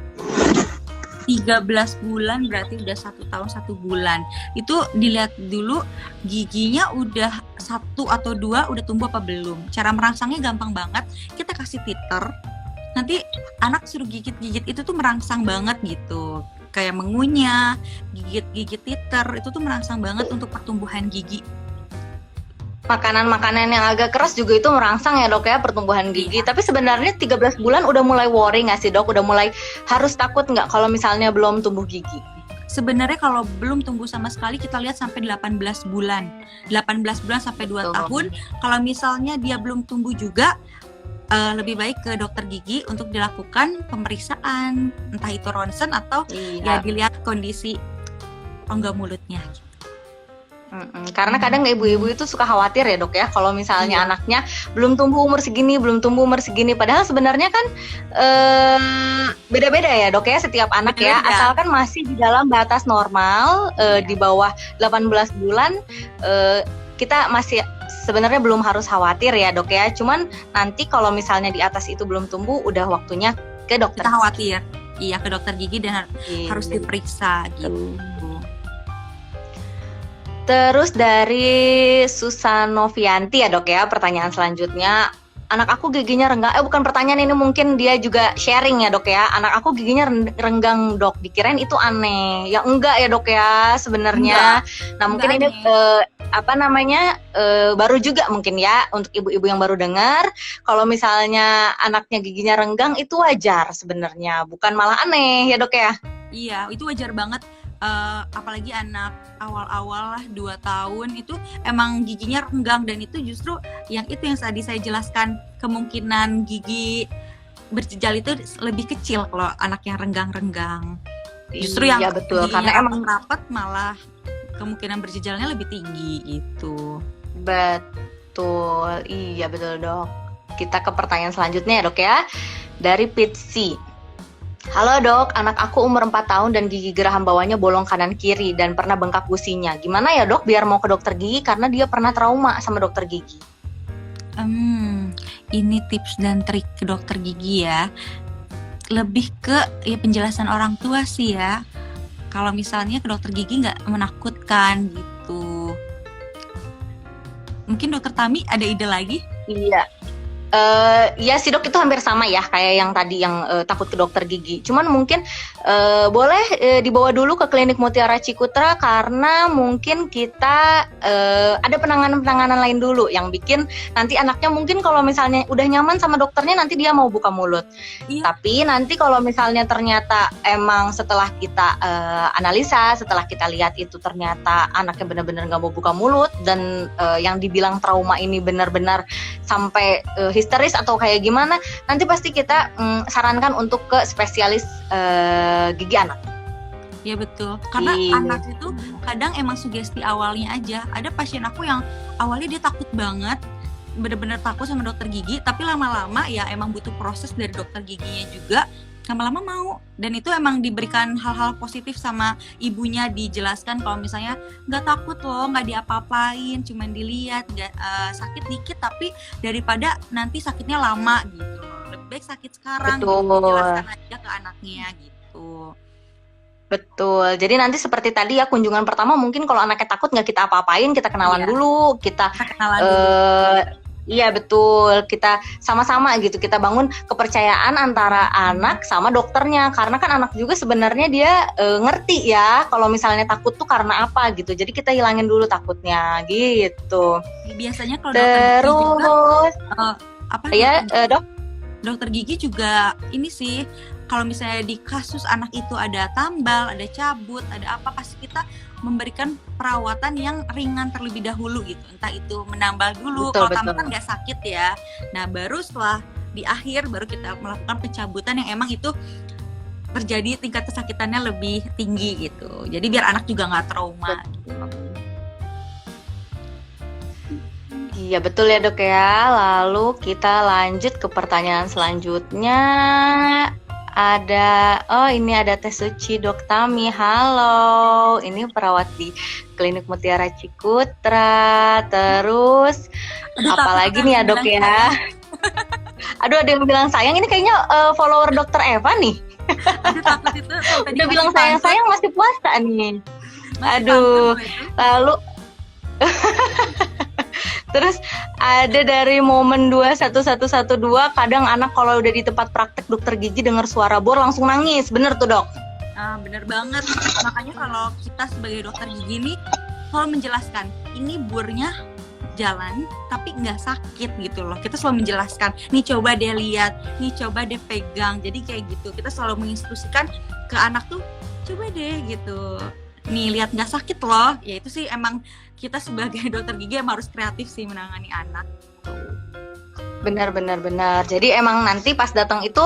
13 bulan berarti udah 1 tahun 1 bulan. Itu dilihat dulu giginya udah 1 atau 2 udah tumbuh apa belum. Cara merangsangnya gampang banget. Kita kasih titer. Nanti anak suruh gigit-gigit itu tuh merangsang banget gitu. Kayak mengunyah, gigit-gigit titer, itu tuh merangsang banget untuk pertumbuhan gigi. Makanan-makanan yang agak keras juga itu merangsang ya dok ya pertumbuhan gigi. Tapi sebenarnya 13 bulan udah mulai worry nggak sih dok? Udah mulai harus takut nggak kalau misalnya belum tumbuh gigi? Sebenarnya kalau belum tumbuh sama sekali kita lihat sampai 18 bulan. 18 bulan sampai 2 tahun. Kalau misalnya dia belum tumbuh juga, lebih baik ke dokter gigi untuk dilakukan pemeriksaan. Entah itu ronsen atau ya dilihat kondisi rongga mulutnya. Karena kadang ibu-ibu itu suka khawatir ya dok ya, kalau misalnya anaknya belum tumbuh umur segini, padahal sebenarnya kan beda-beda ya dok ya setiap anak ya, asalkan masih di dalam batas normal, di bawah 18 bulan kita masih sebenarnya belum harus khawatir ya dok ya, cuman nanti kalau misalnya di atas itu belum tumbuh udah waktunya ke dokter. Kita khawatir, iya ke dokter gigi dan harus diperiksa gitu. Terus dari Susanovianti ya dok ya, pertanyaan selanjutnya, anak aku giginya renggang, bukan pertanyaan ini, mungkin dia juga sharing ya dok ya, anak aku giginya renggang dok, dikirain itu aneh, ya enggak ya dok ya sebenarnya. Nah mungkin ini baru juga mungkin ya untuk ibu-ibu yang baru dengar, kalau misalnya anaknya giginya renggang itu wajar sebenarnya, bukan malah aneh ya dok ya. Iya, itu wajar banget. Apalagi anak awal-awal lah 2 tahun itu emang giginya renggang, dan itu justru yang tadi saya jelaskan, kemungkinan gigi berjejal itu lebih kecil kalau anak yang renggang-renggang. Justru yang betul, karena emang rapat malah kemungkinan berjejalnya lebih tinggi gitu. Betul, iya betul dok. Kita ke pertanyaan selanjutnya ya dok ya, dari Pitsi. Halo dok, anak aku umur 4 tahun dan gigi geraham bawahnya bolong kanan kiri dan pernah bengkak gusinya. Gimana ya dok biar mau ke dokter gigi karena dia pernah trauma sama dokter gigi? Ini tips dan trik ke dokter gigi ya. Lebih ke penjelasan orang tua sih ya. Kalau misalnya ke dokter gigi nggak menakutkan gitu. Mungkin dokter Tami ada ide lagi? Iya. Ya sih dok, itu hampir sama ya kayak yang tadi yang takut ke dokter gigi. Cuman mungkin boleh dibawa dulu ke klinik Mutiara Cikutra karena mungkin kita ada penanganan lain dulu yang bikin nanti anaknya mungkin kalau misalnya udah nyaman sama dokternya nanti dia mau buka mulut. Tapi nanti kalau misalnya ternyata emang setelah kita analisa, setelah kita lihat itu ternyata anaknya benar-benar nggak mau buka mulut dan yang dibilang trauma ini benar-benar sampai histeris atau kayak gimana, nanti pasti kita sarankan untuk ke spesialis gigi anak. Ya betul, karena anak itu kadang emang sugesti awalnya aja. Ada pasien aku yang awalnya dia takut banget, bener-bener takut sama dokter gigi, tapi lama-lama ya emang butuh proses dari dokter giginya juga lama-lama mau. Dan itu emang diberikan hal-hal positif sama ibunya, dijelaskan kalau misalnya nggak takut loh, nggak diapa-apain, cuman dilihat, sakit dikit tapi daripada nanti sakitnya lama gitu. Lebih baik sakit sekarang, Betul. jelaskan aja ke anaknya gitu. Betul. Jadi nanti seperti tadi ya, kunjungan pertama mungkin kalau anaknya takut nggak kita apa-apain, kita kenalan Iya. dulu, kita Kenalan dulu. iya betul, kita sama-sama gitu, kita bangun kepercayaan antara anak sama dokternya, karena kan anak juga sebenarnya dia ngerti ya kalau misalnya takut tuh karena apa gitu, jadi kita hilangin dulu takutnya gitu. Biasanya kalau dokter gigi juga, Terus apa ya dok, dokter gigi juga ini sih, kalau misalnya di kasus anak itu ada tambal, ada cabut, ada apa, pasti kita memberikan perawatan yang ringan terlebih dahulu gitu. Entah itu menambal dulu, Betul, kalau tambal betul. kan nggak sakit ya. Nah baru setelah di akhir baru kita melakukan pencabutan yang emang itu terjadi tingkat kesakitannya lebih tinggi gitu. Jadi biar anak juga nggak trauma. Iya betul ya dok ya. Lalu kita lanjut ke pertanyaan selanjutnya. Ini ada Teh Suci Dok Tami. Halo, ini perawat di Klinik Mutiara Cikutra. Terus apalagi nih ya dok ya? Aduh, ada yang bilang sayang. Ini kayaknya follower dokter Eva nih. Aduh, takut itu. Udah bilang sayang masih puasa nih. Aduh, lalu terus ada dari momen 21112, kadang anak kalau udah di tempat praktek dokter gigi dengar suara bor langsung nangis. Bener tuh dok? Bener banget. Makanya kalau kita sebagai dokter gigi nih selalu menjelaskan, ini bornya jalan tapi nggak sakit gitu loh. Kita selalu menjelaskan, nih coba deh lihat, nih coba deh pegang. Jadi kayak gitu, kita selalu menginstruksikan ke anak tuh, coba deh gitu, nih lihat nggak sakit loh. Ya itu sih emang kita sebagai dokter gigi emang harus kreatif sih menangani anak. Benar. Jadi emang nanti pas datang itu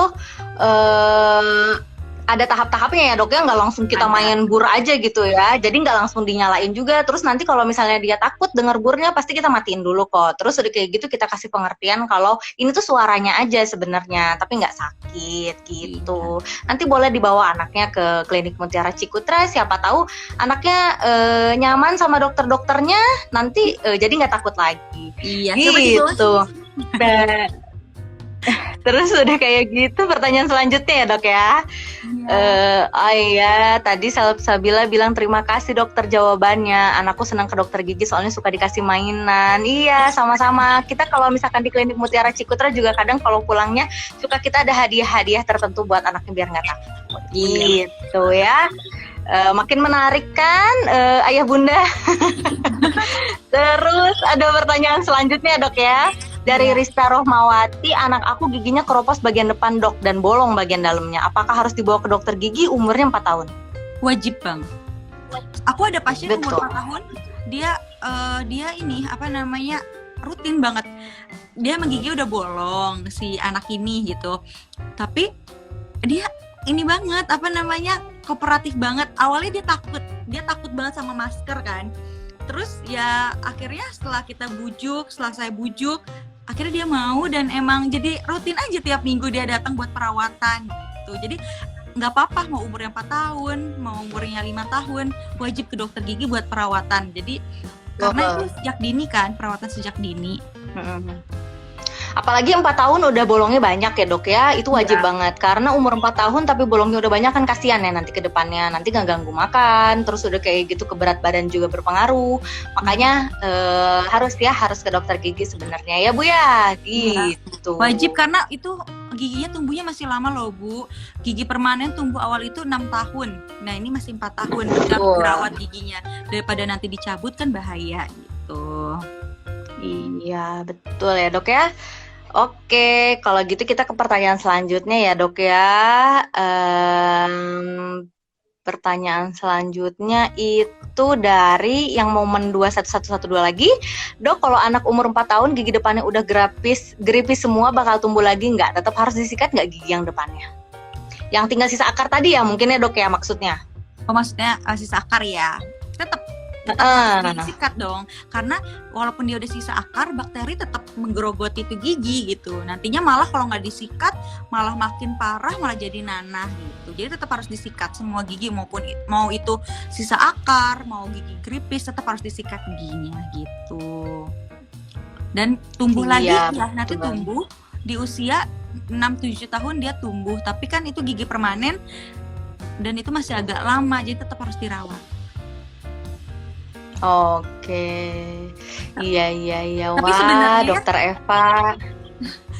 ada tahap-tahapnya ya dok ya, nggak langsung kita main bur aja gitu ya. Jadi nggak langsung dinyalain juga. Terus nanti kalau misalnya dia takut dengar burnya, pasti kita matiin dulu kok. Terus udah kayak gitu kita kasih pengertian kalau ini tuh suaranya aja sebenarnya, tapi nggak sakit gitu. Nanti boleh dibawa anaknya ke Klinik Mutiara Cikutra. Siapa tahu anaknya nyaman sama dokter-dokternya, nanti jadi nggak takut lagi. Iya, gitu. Terus udah kayak gitu, pertanyaan selanjutnya ya dok ya. Iya, tadi Sabila bilang terima kasih dokter jawabannya. Anakku senang ke dokter gigi soalnya suka dikasih mainan. Iya, sama-sama. Kita kalau misalkan di Klinik Mutiara Cikutra juga kadang kalau pulangnya suka kita ada hadiah-hadiah tertentu buat anaknya biar nggak takut. Gitu ya. Makin menarik kan ayah bunda. Terus ada pertanyaan selanjutnya dok ya. Dari Rista Rohmawati, anak aku giginya keropos bagian depan dok dan bolong bagian dalamnya. Apakah harus dibawa ke dokter gigi? Umurnya 4 tahun. Wajib bang. Aku ada pasien Betul. umur 4 tahun, dia ini apa namanya rutin banget. Dia emang gigi udah bolong si anak ini gitu. Tapi dia ini banget apa namanya kooperatif banget. Awalnya dia takut banget sama masker kan. Terus ya akhirnya setelah saya bujuk, akhirnya dia mau dan emang jadi rutin aja tiap minggu dia datang buat perawatan gitu. Jadi nggak apa-apa mau umurnya 4 tahun, mau umurnya 5 tahun, wajib ke dokter gigi buat perawatan. Jadi karena itu sejak dini kan, perawatan sejak dini. Apalagi 4 tahun udah bolongnya banyak ya dok ya, itu wajib banget. Karena umur 4 tahun tapi bolongnya udah banyak kan kasihan ya nanti ke depannya, nanti gak ganggu makan, terus udah kayak gitu ke berat badan juga berpengaruh. Makanya harus ke dokter gigi sebenarnya ya Bu ya, gitu. Wajib karena itu giginya tumbuhnya masih lama loh Bu. Gigi permanen tumbuh awal itu 6 tahun. Nah ini masih 4 tahun kita merawat giginya. Daripada nanti dicabut kan bahaya gitu. Iya betul ya dok ya. Oke, kalau gitu kita ke pertanyaan selanjutnya ya dok ya. Pertanyaan selanjutnya itu dari yang momen 21112 lagi. Dok, kalau anak umur 4 tahun gigi depannya udah geripis semua bakal tumbuh lagi nggak? Tetap harus disikat nggak gigi yang depannya? Yang tinggal sisa akar tadi ya mungkin ya dok ya maksudnya? Oh maksudnya sisa akar ya? Tetap tetap harus Heeh. disikat dong, karena walaupun dia udah sisa akar, bakteri tetap menggerogoti itu gigi gitu. Nantinya malah kalau nggak disikat malah makin parah, malah jadi nanah gitu. Jadi tetap harus disikat semua gigi, maupun mau itu sisa akar, mau gigi gripis, tetap harus disikat giginya gitu. Dan tumbuh lagi Iya, ya, nanti betul. tumbuh di usia 6-7 tahun dia tumbuh, tapi kan itu gigi permanen dan itu masih agak lama, jadi tetap harus dirawat. Oke. Iya. Tapi Wah, sebenarnya Dokter Eva.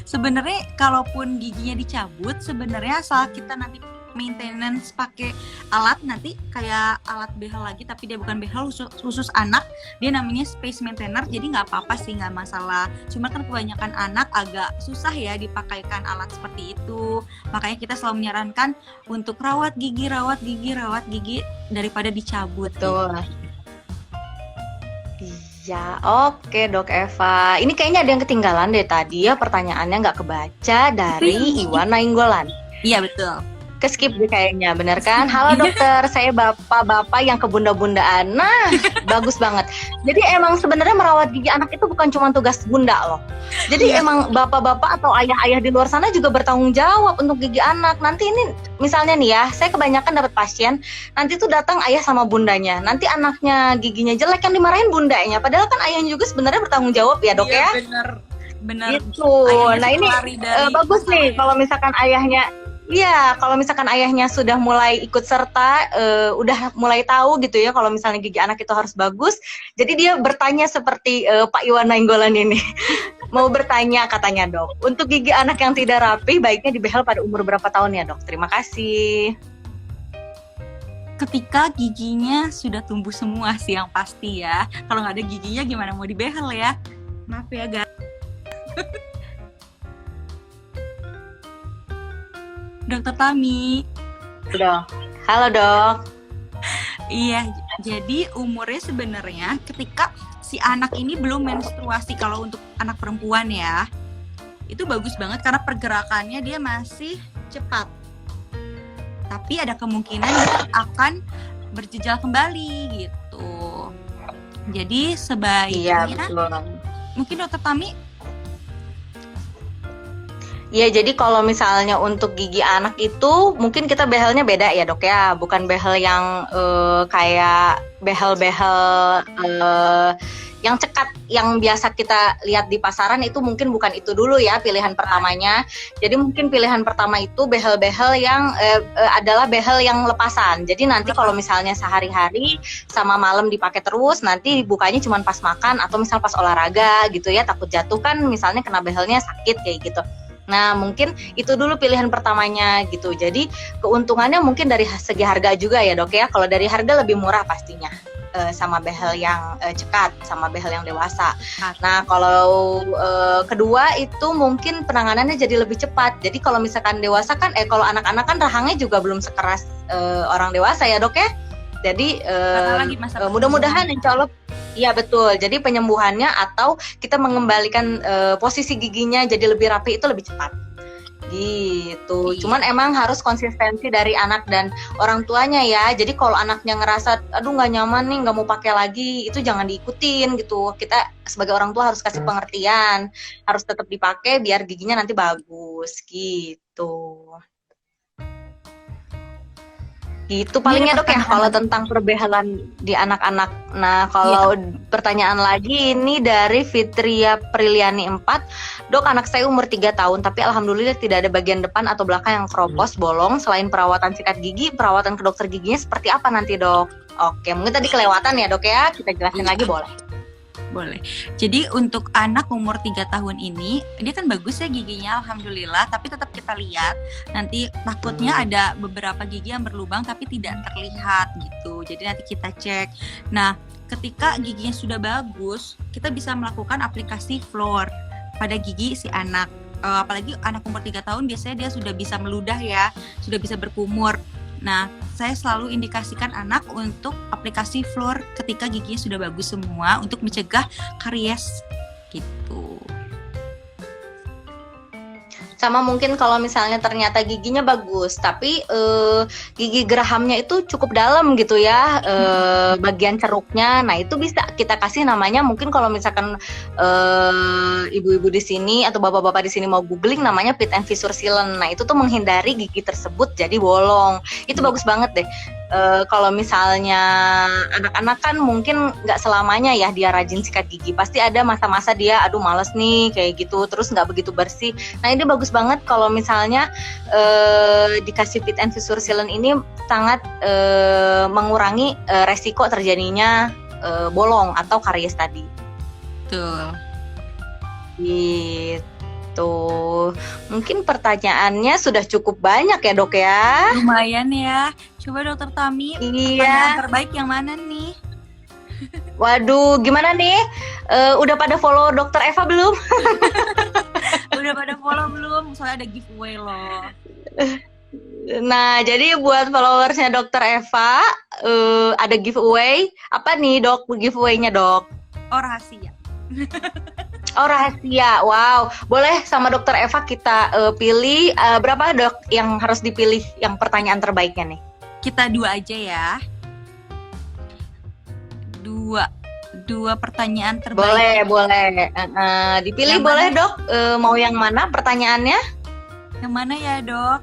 sebenarnya kalaupun giginya dicabut, sebenarnya asal kita nanti maintenance pakai alat, nanti kayak alat behel lagi, tapi dia bukan behel khusus anak, dia namanya space maintainer, jadi nggak apa-apa sih, nggak masalah. Cuma kan kebanyakan anak agak susah ya dipakaikan alat seperti itu, makanya kita selalu menyarankan untuk rawat gigi daripada dicabut. Betul. Iya, oke Dok Eva. Ini kayaknya ada yang ketinggalan deh tadi ya, pertanyaannya nggak kebaca dari Iwan Nainggolan. Iya betul. Keskip deh kayaknya, bener kan? Halo dokter, saya bapak-bapak yang kebunda-bundaan. Nah, bagus banget. Jadi emang sebenarnya merawat gigi anak itu bukan cuma tugas bunda loh. Jadi emang bapak-bapak atau ayah-ayah di luar sana juga bertanggung jawab untuk gigi anak. Nanti ini misalnya nih ya, saya kebanyakan dapat pasien, nanti tuh datang ayah sama bundanya. Nanti anaknya giginya jelek, yang dimarahin bundanya. Padahal kan ayahnya juga sebenarnya bertanggung jawab ya dok ya? Bener. Gitu. Nah ini bagus nih kalau misalkan ayahnya. Iya, kalau misalkan ayahnya sudah mulai ikut serta, udah mulai tahu gitu ya, kalau misalnya gigi anak itu harus bagus, jadi dia bertanya seperti Pak Iwan Nainggolan ini, mau bertanya katanya dok, untuk gigi anak yang tidak rapi, baiknya dibehel pada umur berapa tahun ya dok? Terima kasih. Ketika giginya sudah tumbuh semua sih yang pasti ya, kalau nggak ada giginya gimana mau dibehel ya? Maaf ya guys. Dokter Tami. Halo dok. Iya, jadi umurnya sebenarnya ketika si anak ini belum menstruasi, kalau untuk anak perempuan ya, itu bagus banget karena pergerakannya dia masih cepat. Tapi ada kemungkinan dia akan berjejal kembali gitu. Jadi sebaiknya, mungkin Dokter Tami. Iya, jadi kalau misalnya untuk gigi anak itu mungkin kita behelnya beda ya dok ya, bukan behel yang kayak behel-behel yang cekat yang biasa kita lihat di pasaran, itu mungkin bukan itu dulu ya pilihan pertamanya. Jadi mungkin pilihan pertama itu behel-behel yang adalah behel yang lepasan. Jadi nanti kalau misalnya sehari-hari sama malam dipakai terus, nanti dibukanya cuma pas makan atau misal pas olahraga gitu ya, takut jatuh kan misalnya kena behelnya sakit kayak gitu. Nah mungkin itu dulu pilihan pertamanya gitu. Jadi keuntungannya mungkin dari segi harga juga ya dok ya. Kalau dari harga lebih murah pastinya sama behel yang cekat, sama behel yang dewasa. Nah kalau kedua itu mungkin penanganannya jadi lebih cepat. Jadi kalau misalkan dewasa kan, kalau anak-anak kan rahangnya juga belum sekeras orang dewasa ya dok ya. Jadi mudah-mudahan insya Allah. Iya betul, jadi penyembuhannya atau kita mengembalikan posisi giginya jadi lebih rapi itu lebih cepat gitu. Cuman emang harus konsistensi dari anak dan orang tuanya ya. Jadi kalau anaknya ngerasa aduh nggak nyaman nih, nggak mau pakai lagi, itu jangan diikutin gitu. Kita sebagai orang tua harus kasih pengertian, harus tetap dipakai biar giginya nanti bagus gitu. Gitu palingnya dok ya kalau tentang perbehelan di anak-anak. Nah kalau pertanyaan lagi ini dari Fitria Priliani 4, dok anak saya umur 3 tahun tapi alhamdulillah tidak ada bagian depan atau belakang yang keropos, bolong. Selain perawatan sikat gigi, perawatan ke dokter giginya seperti apa nanti dok? Oke, mungkin tadi kelewatan ya dok ya, kita jelasin lagi boleh? Boleh. Jadi untuk anak umur 3 tahun ini, dia kan bagus ya giginya, alhamdulillah. Tapi tetap kita lihat, nanti takutnya ada beberapa gigi yang berlubang tapi tidak terlihat gitu. Jadi nanti kita cek. Nah, ketika giginya sudah bagus, kita bisa melakukan aplikasi floor pada gigi si anak. Apalagi anak umur 3 tahun biasanya dia sudah bisa meludah ya, sudah bisa berkumur. Nah, saya selalu indikasikan anak untuk aplikasi floor ketika giginya sudah bagus semua untuk mencegah karies gitu. Sama mungkin kalau misalnya ternyata giginya bagus, tapi gigi gerahamnya itu cukup dalam gitu ya, bagian ceruknya. Nah itu bisa kita kasih namanya, mungkin kalau misalkan ibu-ibu di sini atau bapak-bapak di sini mau googling, namanya pit and fissure sealant. Nah itu tuh menghindari gigi tersebut jadi bolong. Itu bagus banget deh. Kalau misalnya anak-anak kan mungkin nggak selamanya ya dia rajin sikat gigi, pasti ada masa-masa dia aduh males nih kayak gitu, terus nggak begitu bersih. Nah ini bagus banget kalau misalnya dikasih pit and fissure sealant, ini sangat mengurangi resiko terjadinya bolong atau karies tadi. Betul. Gitu. Mungkin pertanyaannya sudah cukup banyak ya dok ya. Lumayan ya. Coba dokter Tami, Iya. pertanyaan terbaik yang mana nih? Waduh, gimana nih? Udah pada follow dokter Eva belum? Udah pada follow belum? Soalnya ada giveaway loh. Nah, jadi buat followersnya dokter Eva, ada giveaway. Apa nih dok giveaway-nya dok? Oh, rahasia. Oh rahasia, wow. Boleh sama dokter Eva kita pilih berapa dok yang harus dipilih yang pertanyaan terbaiknya nih? Kita 2 aja ya. 2 pertanyaan terbaik. Boleh. Dipilih Yang boleh mana? dok. Mau yang mana pertanyaannya? Yang mana ya dok?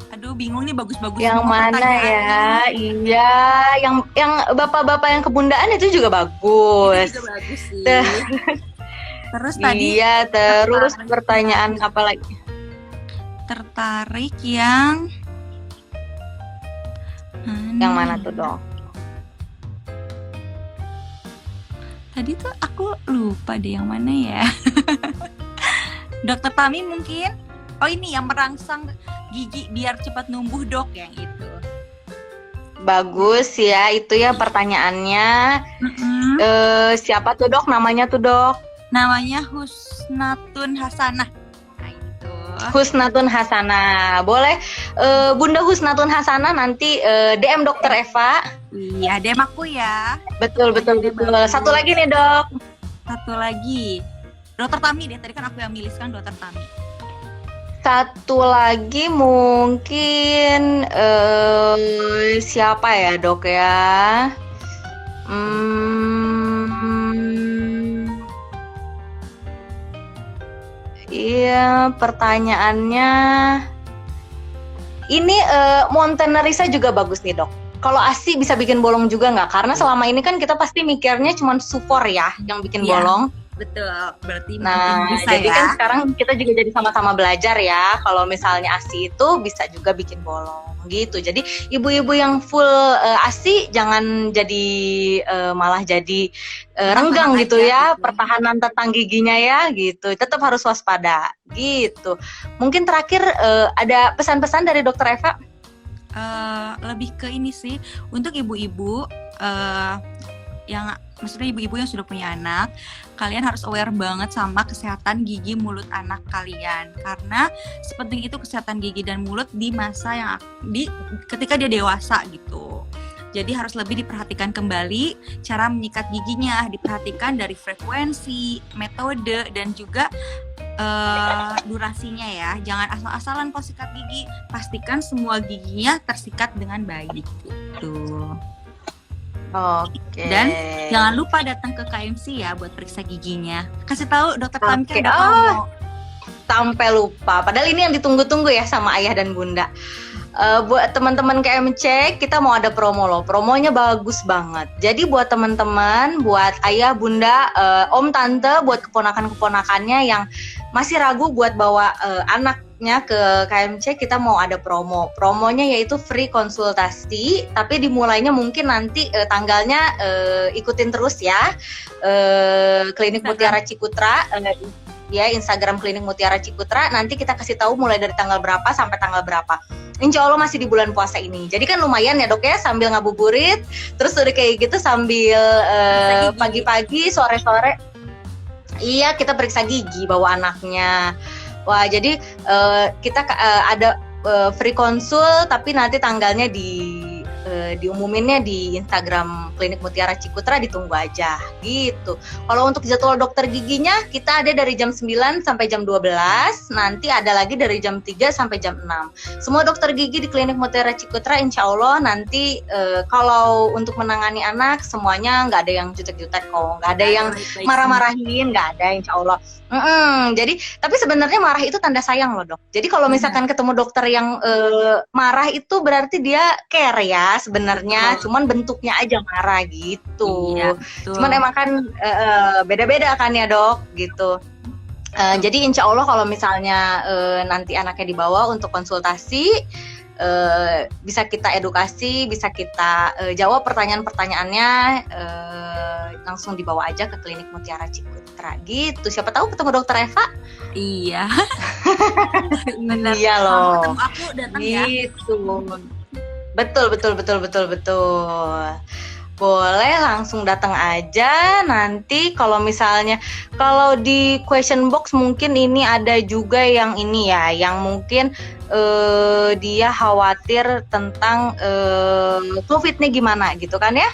Aduh bingung nih, bagus-bagus Yang semua mana ya? pertanyaannya. Iya, yang bapak-bapak yang kebundaan itu juga bagus. Itu juga bagus sih. Tuh. Terus tadi Iya, terus tertarik pertanyaan apa lagi? tertarik yang Yang mana tuh dok? Tadi tuh aku lupa deh yang mana ya. Dokter Tami mungkin. Oh ini yang merangsang gigi biar cepat numbuh dok, yang itu. Bagus ya, itu ya pertanyaannya. Siapa tuh dok? Namanya tuh dok? Namanya Husnatun Hasanah. Nah itu. Husnatun Hasanah. Boleh Bunda Husnatun Hasanah nanti DM dokter Eva. Iya, DM aku ya. Betul. Satu lagi nih dok. Satu lagi. Dokter Tami deh, tadi kan aku yang milih, sekarang Dokter Tami. Satu lagi mungkin siapa ya dok ya? Iya, pertanyaannya ini Montenerisa juga bagus nih dok. Kalau ASI bisa bikin bolong juga nggak? Karena selama ini kan kita pasti mikirnya cuma sufor ya yang bikin Iya. bolong. Betul, berarti Nah, mungkin bisa jadi ya. kan sekarang kita juga jadi sama-sama belajar ya. Kalau misalnya ASI itu bisa juga bikin bolong gitu. Jadi ibu-ibu yang full ASI jangan jadi malah jadi renggang Aja, gitu ya. gitu. Pertahanan tentang giginya ya gitu. Tetap harus waspada gitu. Mungkin terakhir ada pesan-pesan dari Dokter Eva? Lebih ke ini sih, untuk ibu-ibu yang maksudnya ibu-ibu yang sudah punya anak, kalian harus aware banget sama kesehatan gigi mulut anak kalian, karena sepenting itu kesehatan gigi dan mulut di masa yang ketika dia dewasa gitu. Jadi harus lebih diperhatikan kembali cara menyikat giginya, diperhatikan dari frekuensi, metode, dan juga durasinya ya. Jangan asal-asalan kalau sikat gigi, pastikan semua giginya tersikat dengan baik gitu. Oke. Dan jangan lupa datang ke KMC ya buat periksa giginya. Kasih tahu dokter Tami Oke. kan ada promo. Sampai lupa. Padahal ini yang ditunggu-tunggu ya sama ayah dan bunda. Buat teman-teman KMC, kita mau ada promo loh. Promonya bagus banget. Jadi buat teman-teman, buat ayah, bunda, om, tante, buat keponakan-keponakannya yang masih ragu buat bawa anaknya ke KMC, kita mau ada promo. Promonya yaitu free konsultasi, tapi dimulainya mungkin nanti tanggalnya ikutin terus ya. Klinik Mutiara Cikutra. Ya, Instagram Klinik Mutiara Cikutra, nanti kita kasih tahu mulai dari tanggal berapa sampai tanggal berapa. Insya Allah masih di bulan puasa ini. Jadi kan lumayan ya dok ya, sambil ngabuburit, terus udah kayak gitu sambil pagi-pagi, sore-sore, iya kita periksa gigi bawa anaknya. Wah jadi kita ada free konsul, tapi nanti tanggalnya diumuminnya di Instagram Klinik Mutiara Cikutra, ditunggu aja gitu. Kalau untuk jadwal dokter giginya kita ada dari jam 9 sampai jam 12, nanti ada lagi dari jam 3 sampai jam 6. Semua dokter gigi di Klinik Mutiara Cikutra insya Allah nanti kalau untuk menangani anak semuanya nggak ada yang jutek-jutek kok, nggak ada yang marah-marahin, nggak ada insya Allah. Jadi tapi sebenarnya marah itu tanda sayang loh dok. Jadi kalau misalkan ketemu dokter yang marah itu berarti dia care ya sebenarnya, cuman bentuknya aja marah gitu. Iya, cuman emang kan beda-beda kan ya dok gitu. Jadi insya Allah kalau misalnya nanti anaknya dibawa untuk konsultasi, bisa kita edukasi, bisa kita jawab pertanyaan-pertanyaannya, langsung dibawa aja ke Klinik Mutiara Cikutra gitu. Siapa tahu ketemu dokter Eva? Iya. Benar. Iya loh. Ketemu aku datang gitu. Betul. Boleh langsung datang aja. Nanti kalau misalnya kalau di question box mungkin ini ada juga yang ini ya, yang mungkin dia khawatir tentang COVID-nya gimana gitu kan ya?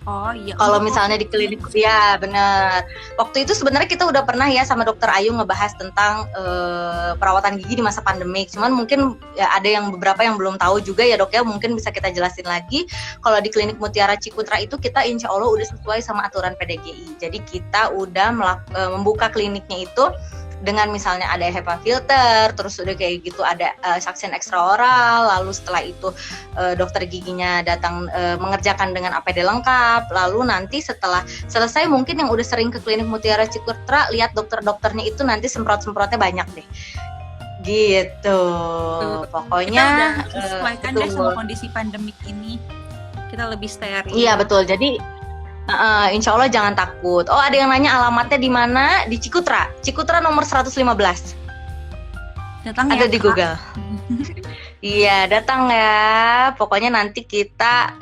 Oh iya. Kalau misalnya di klinik, ya benar. Waktu itu sebenarnya kita udah pernah ya sama Dokter Ayu ngebahas tentang perawatan gigi di masa pandemik. Cuman mungkin ya ada yang beberapa yang belum tahu juga ya dok ya. Mungkin bisa kita jelasin lagi. Kalau di Klinik Mutiara Cikutra itu kita insya Allah udah sesuai sama aturan PDGI. Jadi kita udah membuka kliniknya itu dengan misalnya ada HEPA filter, terus udah kayak gitu ada suction extraoral, lalu setelah itu dokter giginya datang mengerjakan dengan APD lengkap, lalu nanti setelah selesai mungkin yang udah sering ke Klinik Mutiara Cikutra lihat dokter-dokternya itu nanti semprot-semprotnya banyak deh. Gitu. Pokoknya kita udah sesuaikan deh sama kondisi pandemik ini. Kita lebih steril. Iya betul. Jadi insya Allah jangan takut. Oh ada yang nanya alamatnya di mana? Di Cikutra. Cikutra nomor 115. Datang ada ya, di Google. Iya datang ya. Pokoknya nanti kita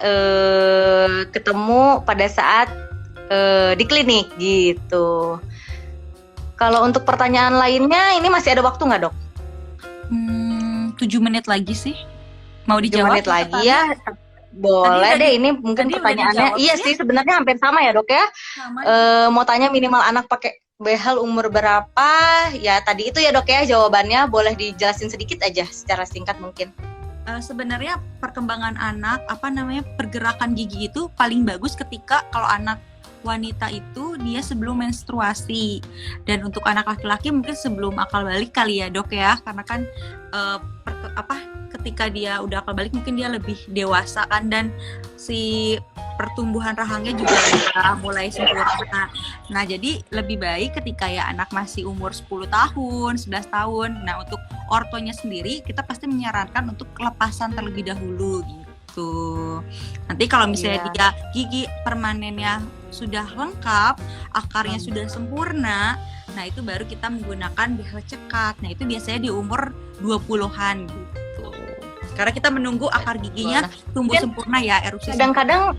ketemu pada saat di klinik gitu. Kalau untuk pertanyaan lainnya ini masih ada waktu nggak dok? 7 menit lagi sih. Mau dijawab? 7 menit lagi ya. Boleh deh, ini mungkin pertanyaannya. Iya sih, sebenarnya hampir sama ya dok ya. Mau tanya minimal anak pakai behel umur berapa? Ya tadi itu ya dok ya jawabannya. Boleh dijelasin sedikit aja secara singkat mungkin. Sebenarnya perkembangan anak, pergerakan gigi itu paling bagus ketika kalau anak wanita itu dia sebelum menstruasi, dan untuk anak laki-laki mungkin sebelum akal balik kali ya dok ya, karena kan ketika dia udah akal balik mungkin dia lebih dewasa kan, dan si pertumbuhan rahangnya juga udah mulai sempurna. Nah jadi lebih baik ketika ya anak masih umur 10 tahun, 11 tahun. Nah untuk ortonya sendiri kita pasti menyarankan untuk kelepasan terlebih dahulu gitu. Nanti kalau misalnya dia gigi permanennya sudah lengkap, akarnya sudah sempurna, nah itu baru kita menggunakan behel cekat. Nah itu biasanya di umur 20-an gitu. Karena kita menunggu akar giginya tumbuh sempurna ya, erupsi. Kadang-kadang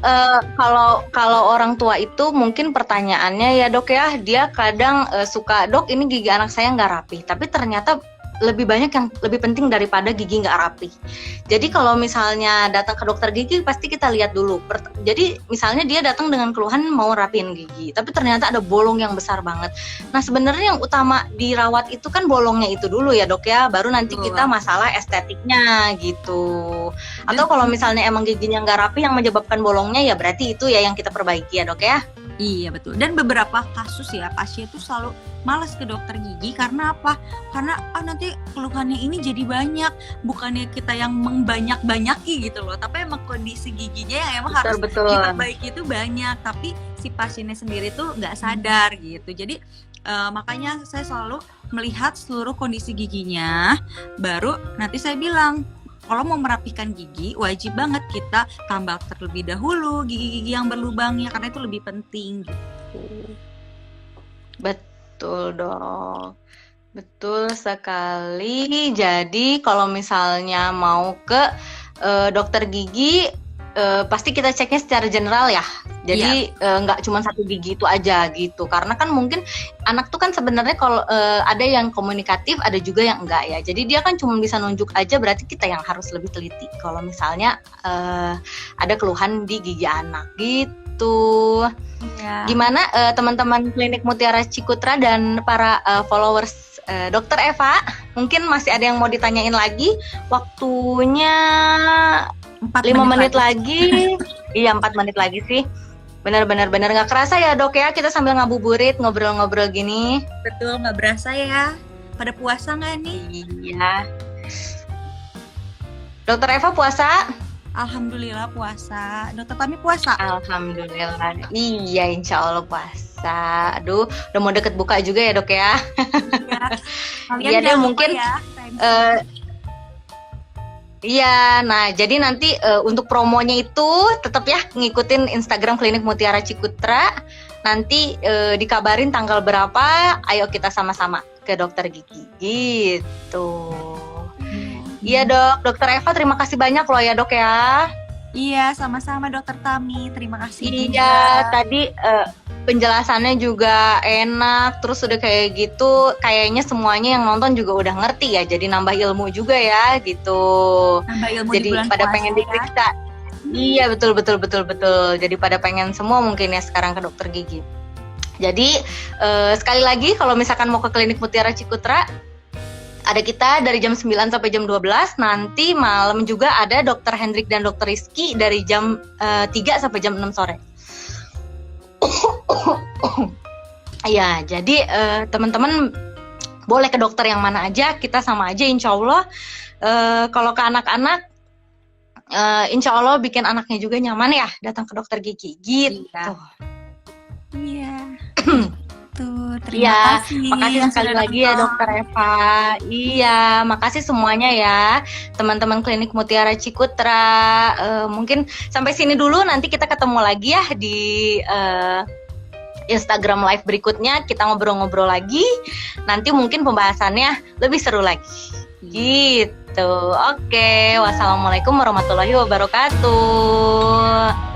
kalau orang tua itu mungkin pertanyaannya ya dok ya, dia kadang suka, dok ini gigi anak saya nggak rapi, tapi ternyata lebih banyak yang lebih penting daripada gigi nggak rapi. Jadi kalau misalnya datang ke dokter gigi pasti kita lihat dulu. Jadi misalnya dia datang dengan keluhan mau rapiin gigi, tapi ternyata ada bolong yang besar banget. Nah sebenarnya yang utama dirawat itu kan bolongnya itu dulu ya dok ya, baru nanti kita masalah estetiknya gitu. Atau kalau misalnya emang giginya nggak rapi yang menyebabkan bolongnya ya berarti itu ya yang kita perbaiki ya dok ya. Iya betul. Dan beberapa kasus ya pasien itu selalu malas ke dokter gigi karena apa? Karena nanti keluhannya ini jadi banyak. Bukannya kita yang membanyak-banyaki gitu loh, tapi emang kondisi giginya yang emang harus diperbaiki itu banyak. Tapi si pasiennya sendiri tuh nggak sadar gitu. Jadi makanya saya selalu melihat seluruh kondisi giginya. Baru nanti saya bilang, kalau mau merapikan gigi, wajib banget kita tambal terlebih dahulu gigi-gigi yang berlubangnya, karena itu lebih penting gitu. Betul dong. Betul sekali. Jadi kalau misalnya mau ke dokter gigi, pasti kita ceknya secara general ya. Jadi nggak cuma satu gigi itu aja gitu. Karena kan mungkin anak tuh kan sebenarnya kalau ada yang komunikatif, ada juga yang enggak ya. Jadi dia kan cuma bisa nunjuk aja, berarti kita yang harus lebih teliti. Kalau misalnya ada keluhan di gigi anak gitu. Iya. Gimana teman-teman Klinik Mutiara Cikutra dan para followers Dokter Eva, mungkin masih ada yang mau ditanyain lagi? Waktunya 5 menit lagi. Iya, 4 menit lagi sih. Benar nggak kerasa ya Dok ya, kita sambil ngabuburit ngobrol-ngobrol gini. Betul, nggak berasa ya. Pada puasa nggak nih? Iya. Dokter Eva puasa? Alhamdulillah puasa. Dokter Tami puasa? Alhamdulillah. Iya, insya Allah puasa. Aduh, udah mau deket buka juga ya Dok ya. Iya. Kalian Iya deh, jangan lupa mungkin ya. iya, nah jadi nanti untuk promonya itu tetap ya ngikutin Instagram Klinik Mutiara Cikutra. Nanti dikabarin tanggal berapa, ayo kita sama-sama ke dokter gigi gitu. Iya Dok, Dokter Eva terima kasih banyak loh ya Dok ya. Iya, sama-sama Dokter Tami, terima kasih Iya, juga. tadi penjelasannya juga enak, terus udah kayak gitu, kayaknya semuanya yang nonton juga udah ngerti ya, jadi nambah ilmu juga ya gitu. Nambah ilmu Jadi di bulan pada puasa pengen ya. diperiksa. Iya betul. Jadi pada pengen semua mungkin ya sekarang ke dokter gigi. Jadi sekali lagi kalau misalkan mau ke Klinik Mutiara Cikutra, ada kita dari jam 9 sampai jam 12. Nanti malam juga ada Dokter Hendrik dan Dokter Rizky dari jam 3 sampai jam 6 sore. Ya, jadi teman-teman boleh ke dokter yang mana aja, kita sama aja insya Allah. Kalau ke anak-anak, insya Allah bikin anaknya juga nyaman ya datang ke dokter gigi gitu. Iya. Tuh, Iya, terima kasih. makasih sekali lagi ya Dokter Eva. Iya, makasih semuanya ya teman-teman Klinik Mutiara Cikutra. Mungkin sampai sini dulu, nanti kita ketemu lagi ya di Instagram live berikutnya, kita ngobrol-ngobrol lagi. Nanti mungkin pembahasannya lebih seru lagi. Gitu. Oke, wassalamualaikum warahmatullahi wabarakatuh.